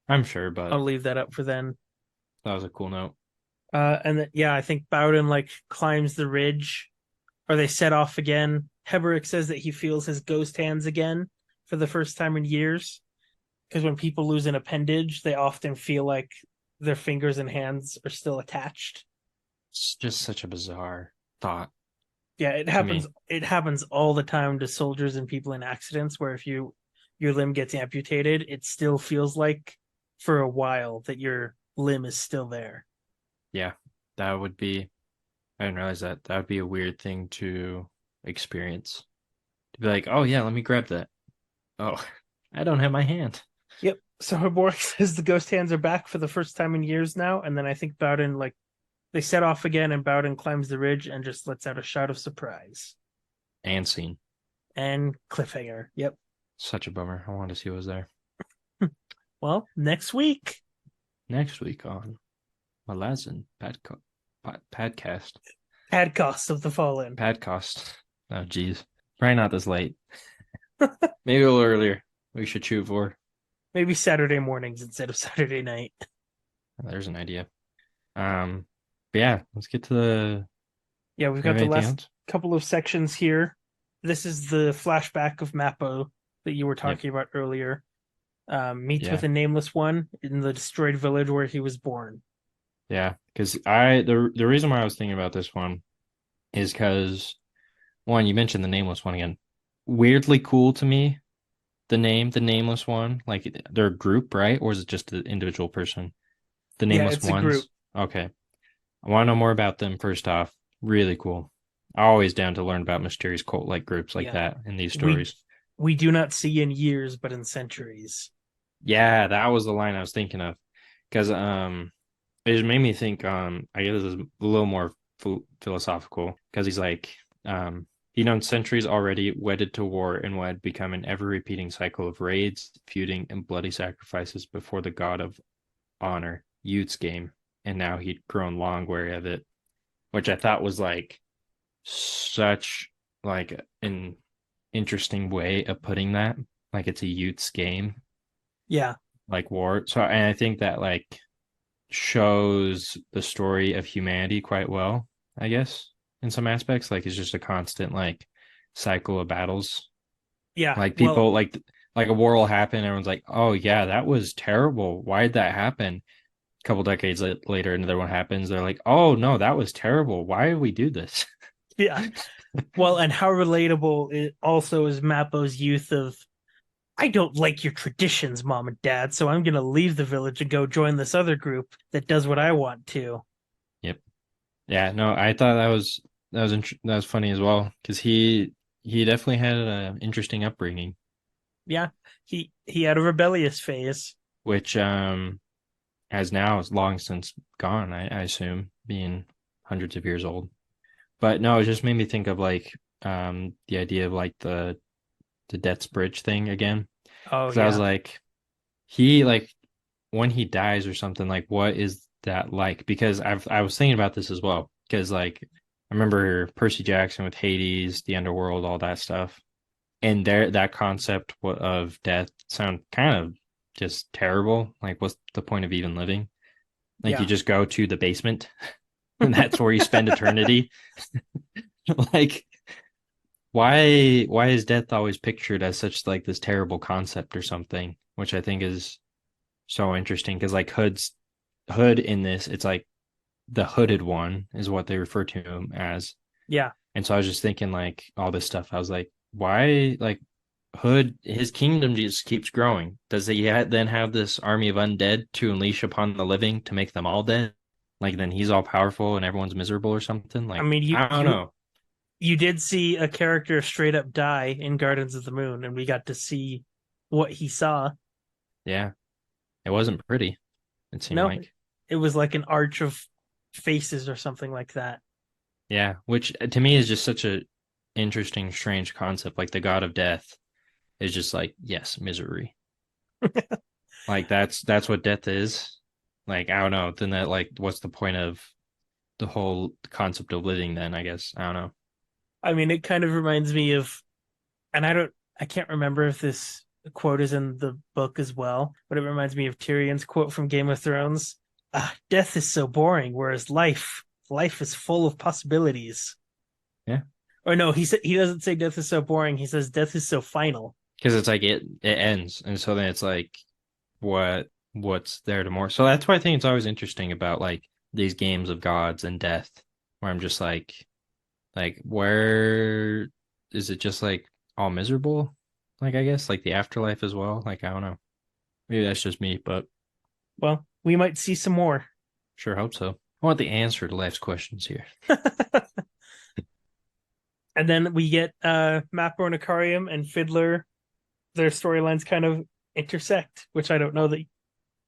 Speaker 1: I'm sure, but
Speaker 2: I'll leave that up for then.
Speaker 1: that was a cool note.
Speaker 2: And then, yeah, I think Bowden like climbs the ridge or they set off again. Heboric says that he feels his ghost hands again for the first time in years. Because when people lose an appendage, they often feel like their fingers and hands are still attached.
Speaker 1: It's just such a bizarre thought
Speaker 2: Yeah, it
Speaker 1: to
Speaker 2: happens.
Speaker 1: me.
Speaker 2: It happens all the time to soldiers and people in accidents where if your limb gets amputated, it still feels like for a while that your limb is still there.
Speaker 1: Yeah, that would be, I didn't realize that. That would be a weird thing to experience. To be like, oh yeah, let me grab that. Oh, I don't have my hand.
Speaker 2: Yep. So Heboric says the ghost hands are back for the first time in years now, and then I think Bowden like they set off again, and Bowden climbs the ridge and just lets out a shout of surprise
Speaker 1: And scene.
Speaker 2: and cliffhanger. Yep.
Speaker 1: Such a bummer. I wanted to see what was there.
Speaker 2: Well, next week,
Speaker 1: Next week on Malazan Padcast.
Speaker 2: Adcost of the Fallen.
Speaker 1: Padcast. Oh, geez. Probably not this late. Maybe a little earlier. We should shoot for.
Speaker 2: Maybe Saturday mornings instead of Saturday night.
Speaker 1: There's an idea. But yeah, let's get to the.
Speaker 2: Yeah, we've
Speaker 1: You have
Speaker 2: got the
Speaker 1: anything
Speaker 2: last
Speaker 1: else?
Speaker 2: couple of sections here. This is the flashback of Mappo that you were
Speaker 1: Yep.
Speaker 2: talking about earlier. Meets
Speaker 1: Yeah.
Speaker 2: with a nameless one in the destroyed village where he was born.
Speaker 1: Yeah. Because the reason why I was thinking about this one is because one, you mentioned the nameless one again. Weirdly cool to me, the nameless one. Like they're a group, right? Or is it just the individual person? The
Speaker 2: Yeah,
Speaker 1: nameless
Speaker 2: it's a group.
Speaker 1: ones. Okay. I want to know more about them first off. Really cool. Always down to learn about mysterious cult like groups like
Speaker 2: Yeah.
Speaker 1: that in these
Speaker 2: We
Speaker 1: stories.
Speaker 2: we do not see in years, but in centuries.
Speaker 1: Yeah, that was the line I was thinking of. Because it just made me think I guess this is a little more philosophical because he's like he known centuries already wedded to war and what had become an ever repeating cycle of raids, feuding, and bloody sacrifices before the god of honor, youth's game, and now he'd grown long weary of it, which I thought was like such like an interesting way of putting that. Like it's a youth's game,
Speaker 2: Yeah.
Speaker 1: like war. So and I think that like shows the story of humanity quite well, I guess, in some aspects. Like it's just a constant like cycle of battles.
Speaker 2: Yeah.
Speaker 1: Like
Speaker 2: Well,
Speaker 1: people like a war will happen, everyone's like, oh yeah, that was terrible. Why did that happen? A couple decades later, another one happens. They're like, oh no, that was terrible. Why did we do this?
Speaker 2: yeah. Well, and how relatable it also is Mappo's youth of I don't like your traditions, mom and dad, so I'm going to leave the village and go join this other group that does what I want to.
Speaker 1: Yep. Yeah, no, I thought that was funny as well because he definitely had an interesting upbringing,
Speaker 2: Yeah, he had a rebellious phase.
Speaker 1: which has now long since gone, I assume, being hundreds of years old. But no, it just made me think of like the idea of like the Death's Bridge thing again.
Speaker 2: Oh
Speaker 1: Because I was
Speaker 2: yeah,
Speaker 1: like, he like when he dies or something, like what is that like? Because I was thinking about this as well. Because like I remember Percy Jackson with Hades, the underworld, all that stuff. And there that concept of death sound kind of just terrible. Like what's the point of even living? Like you
Speaker 2: yeah,
Speaker 1: just go to the basement and that's where you spend eternity. Like why is death always pictured as such like this terrible concept or something, which I think is so interesting because like Hood in this, it's like the hooded one is what they refer to him as.
Speaker 2: yeah,
Speaker 1: And so I was just thinking like all this stuff. I was like, why like Hood, his kingdom just keeps growing. Does he then have this army of undead to unleash upon the living to make them all dead? Like then he's all powerful and everyone's miserable or something?
Speaker 2: I
Speaker 1: Like
Speaker 2: mean,
Speaker 1: I don't know.
Speaker 2: you did see a character straight up die in Gardens of the Moon, and we got to see what he saw.
Speaker 1: Yeah, it wasn't pretty, it seemed
Speaker 2: No,
Speaker 1: like.
Speaker 2: it was like an arch of faces or something like that.
Speaker 1: Yeah, which to me is just such a interesting, strange concept. Like the god of death is just like, yes, misery. Like that's what death is. Like I don't know. Then that like what's the point of the whole concept of living then, I guess. I don't know.
Speaker 2: I mean, it kind of reminds me of, and I can't remember if this quote is in the book as well, but it reminds me of Tyrion's quote from Game of Thrones. Death is so boring, whereas life is full of possibilities.
Speaker 1: Yeah.
Speaker 2: Or no, he doesn't say death is so boring. He says death is so final.
Speaker 1: Because it's like it ends, and so then it's like what's there to more. So that's why I think it's always interesting about like these games of gods and death, where I'm just like where is it just like all miserable? Like I guess like the afterlife as well. Like I don't know. Maybe that's just me, but
Speaker 2: Well, we might see some more.
Speaker 1: sure hope so. I want the answer to life's questions here.
Speaker 2: And then we get Mapper and Akarium and Fiddler. Their storylines kind of intersect, which I don't know that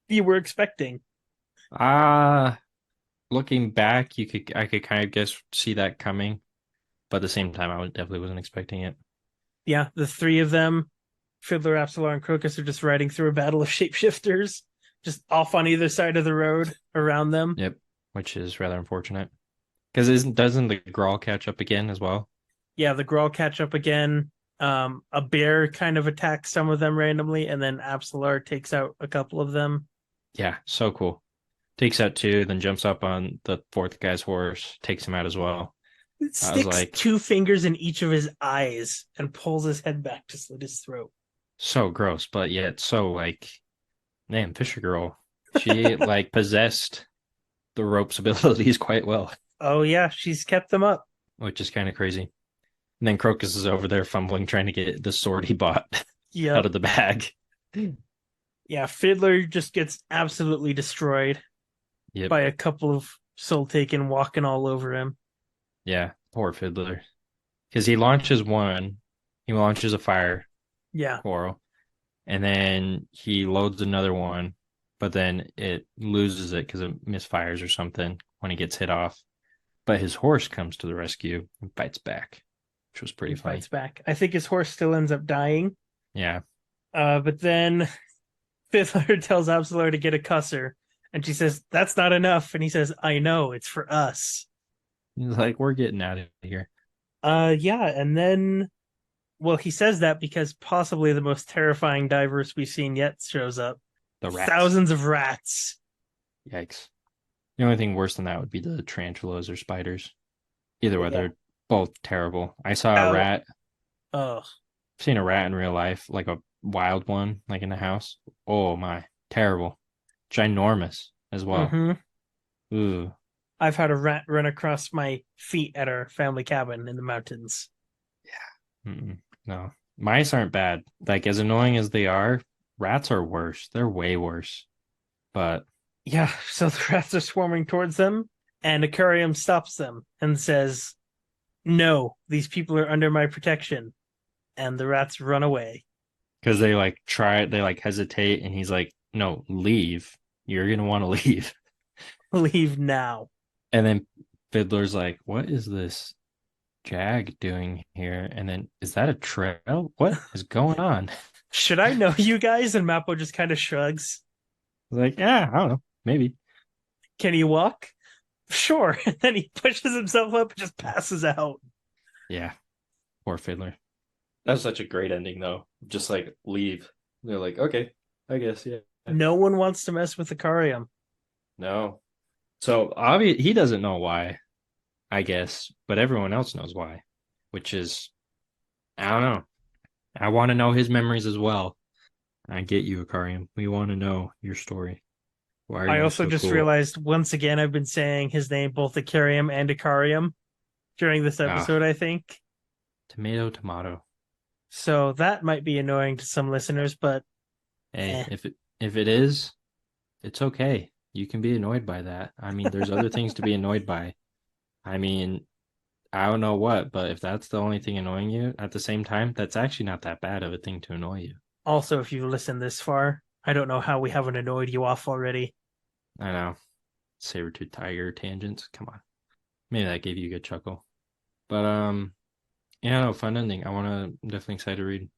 Speaker 2: you were expecting.
Speaker 1: Ah, looking back, I could kind of guess see that coming, but at the same time, definitely wasn't expecting it.
Speaker 2: Yeah, the three of them, Fiddler, Absolar, and Crocus, are just riding through a battle of shapeshifters, just off on either side of the road around them.
Speaker 1: Yep, which is rather unfortunate because isn't doesn't the Grawl catch up again as well?
Speaker 2: Yeah, the Grawl catch up again. A bear kind of attacks some of them randomly, and then Absolar takes out a couple of them.
Speaker 1: Yeah, so cool. Takes out two, then jumps up on the fourth guy's horse, takes him out as well.
Speaker 2: It
Speaker 1: I was
Speaker 2: sticks
Speaker 1: like,
Speaker 2: two fingers in each of his eyes and pulls his head back to slit his throat.
Speaker 1: so gross, but yet so like, man, Fisher Girl, she like possessed the rope's abilities quite well,
Speaker 2: Oh yeah, she's kept them up.
Speaker 1: which is kind of crazy. And then Crocus is over there fumbling, trying to get the sword he bought out
Speaker 2: Yep.
Speaker 1: of the bag.
Speaker 2: Yeah, Fiddler just gets absolutely destroyed
Speaker 1: Yep.
Speaker 2: by a couple of Soul Taken walking all over him.
Speaker 1: Yeah. Poor Fiddler. Because he launches a fire
Speaker 2: Yeah,
Speaker 1: coral, and then he loads another one, but then it loses it because it misfires or something when he gets hit off. But his horse comes to the rescue and fights back, which was pretty
Speaker 2: and
Speaker 1: funny.
Speaker 2: fights back. I think his horse still ends up dying.
Speaker 1: Yeah.
Speaker 2: But then Fiddler tells Absolar to get a cusser, and she says, "That's not enough." And he says, "I know, it's for us."
Speaker 1: He's like, we're getting out of here.
Speaker 2: Yeah, and then, well, he says that because possibly the most terrifying divers we've seen yet shows up.
Speaker 1: The rats.
Speaker 2: Thousands of rats.
Speaker 1: Yikes. The only thing worse than that would be the tarantulas or spiders. Either way,
Speaker 2: Yeah.
Speaker 1: they're both terrible. I saw a
Speaker 2: Oh,
Speaker 1: rat,
Speaker 2: oh.
Speaker 1: seen a rat in real life, like a wild one, like in the house. Oh my, terrible. Ginormous as well.
Speaker 2: Mm-hmm.
Speaker 1: Ooh.
Speaker 2: I've had a rat run across my feet at our family cabin in the mountains.
Speaker 1: Mm-mm. No. Mice aren't bad. Like as annoying as they are, rats are worse. They're way worse. But
Speaker 2: Yeah, so the rats are swarming towards them, and Aquarium stops them and says, "No, these people are under my protection." And the rats run away.
Speaker 1: because they like try it, they like hesitate, and he's like, no, leave. You're gonna want to leave.
Speaker 2: Leave now.
Speaker 1: And then Fiddler's like, what is this Jag doing here? And then is that a trail? What is going on?
Speaker 2: Should I know you guys? And Mappo just kind of shrugs.
Speaker 1: Like, yeah, I don't know. Maybe.
Speaker 2: Can you walk? Sure. And then he pushes himself up and just passes out.
Speaker 1: Yeah. Poor Fiddler. That was such a great ending though. Just like leave. They're like, okay, I guess, yeah.
Speaker 2: No one wants to mess with Aquarium.
Speaker 1: No. So obviously he doesn't know why, I guess, but everyone else knows why, which is I don't know. I want to know his memories as well. I get you, Akarium. We want to know your story. Why are
Speaker 2: I
Speaker 1: you
Speaker 2: also
Speaker 1: so
Speaker 2: just
Speaker 1: cool?
Speaker 2: realized once again I've been saying his name both Aquarium and Aquarium during this
Speaker 1: Ah,
Speaker 2: episode, I think.
Speaker 1: tomato, tomato.
Speaker 2: So that might be annoying to some listeners, but
Speaker 1: Hey,
Speaker 2: eh.
Speaker 1: if it is, it's okay. You can be annoyed by that. I mean, there's other things to be annoyed by. I mean, I don't know what, but if that's the only thing annoying you at the same time, that's actually not that bad of a thing to annoy you.
Speaker 2: Also, if you've listened this far, I don't know how we haven't annoyed you off already.
Speaker 1: I know. Saber-tooth tiger tangents. Come on. Maybe that gave you a good chuckle. But yeah, no, fun ending. I'm definitely excited to read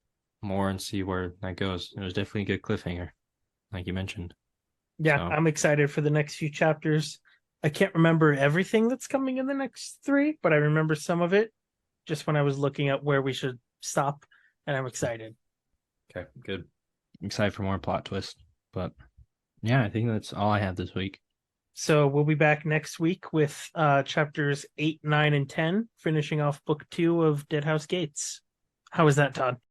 Speaker 1: more and see where that goes. It was definitely a good cliffhanger, like you mentioned.
Speaker 2: Yeah,
Speaker 1: So
Speaker 2: I'm excited for the next few chapters. I can't remember everything that's coming in the next three, but I remember some of it just when I was looking at where we should stop, and I'm excited.
Speaker 1: okay, good. I'm excited for more plot twist. But yeah, I think that's all I have this week.
Speaker 2: So we'll be back next week with chapters 8, 9, and 10, finishing off book 2 of Deadhouse Gates. How was that, Todd?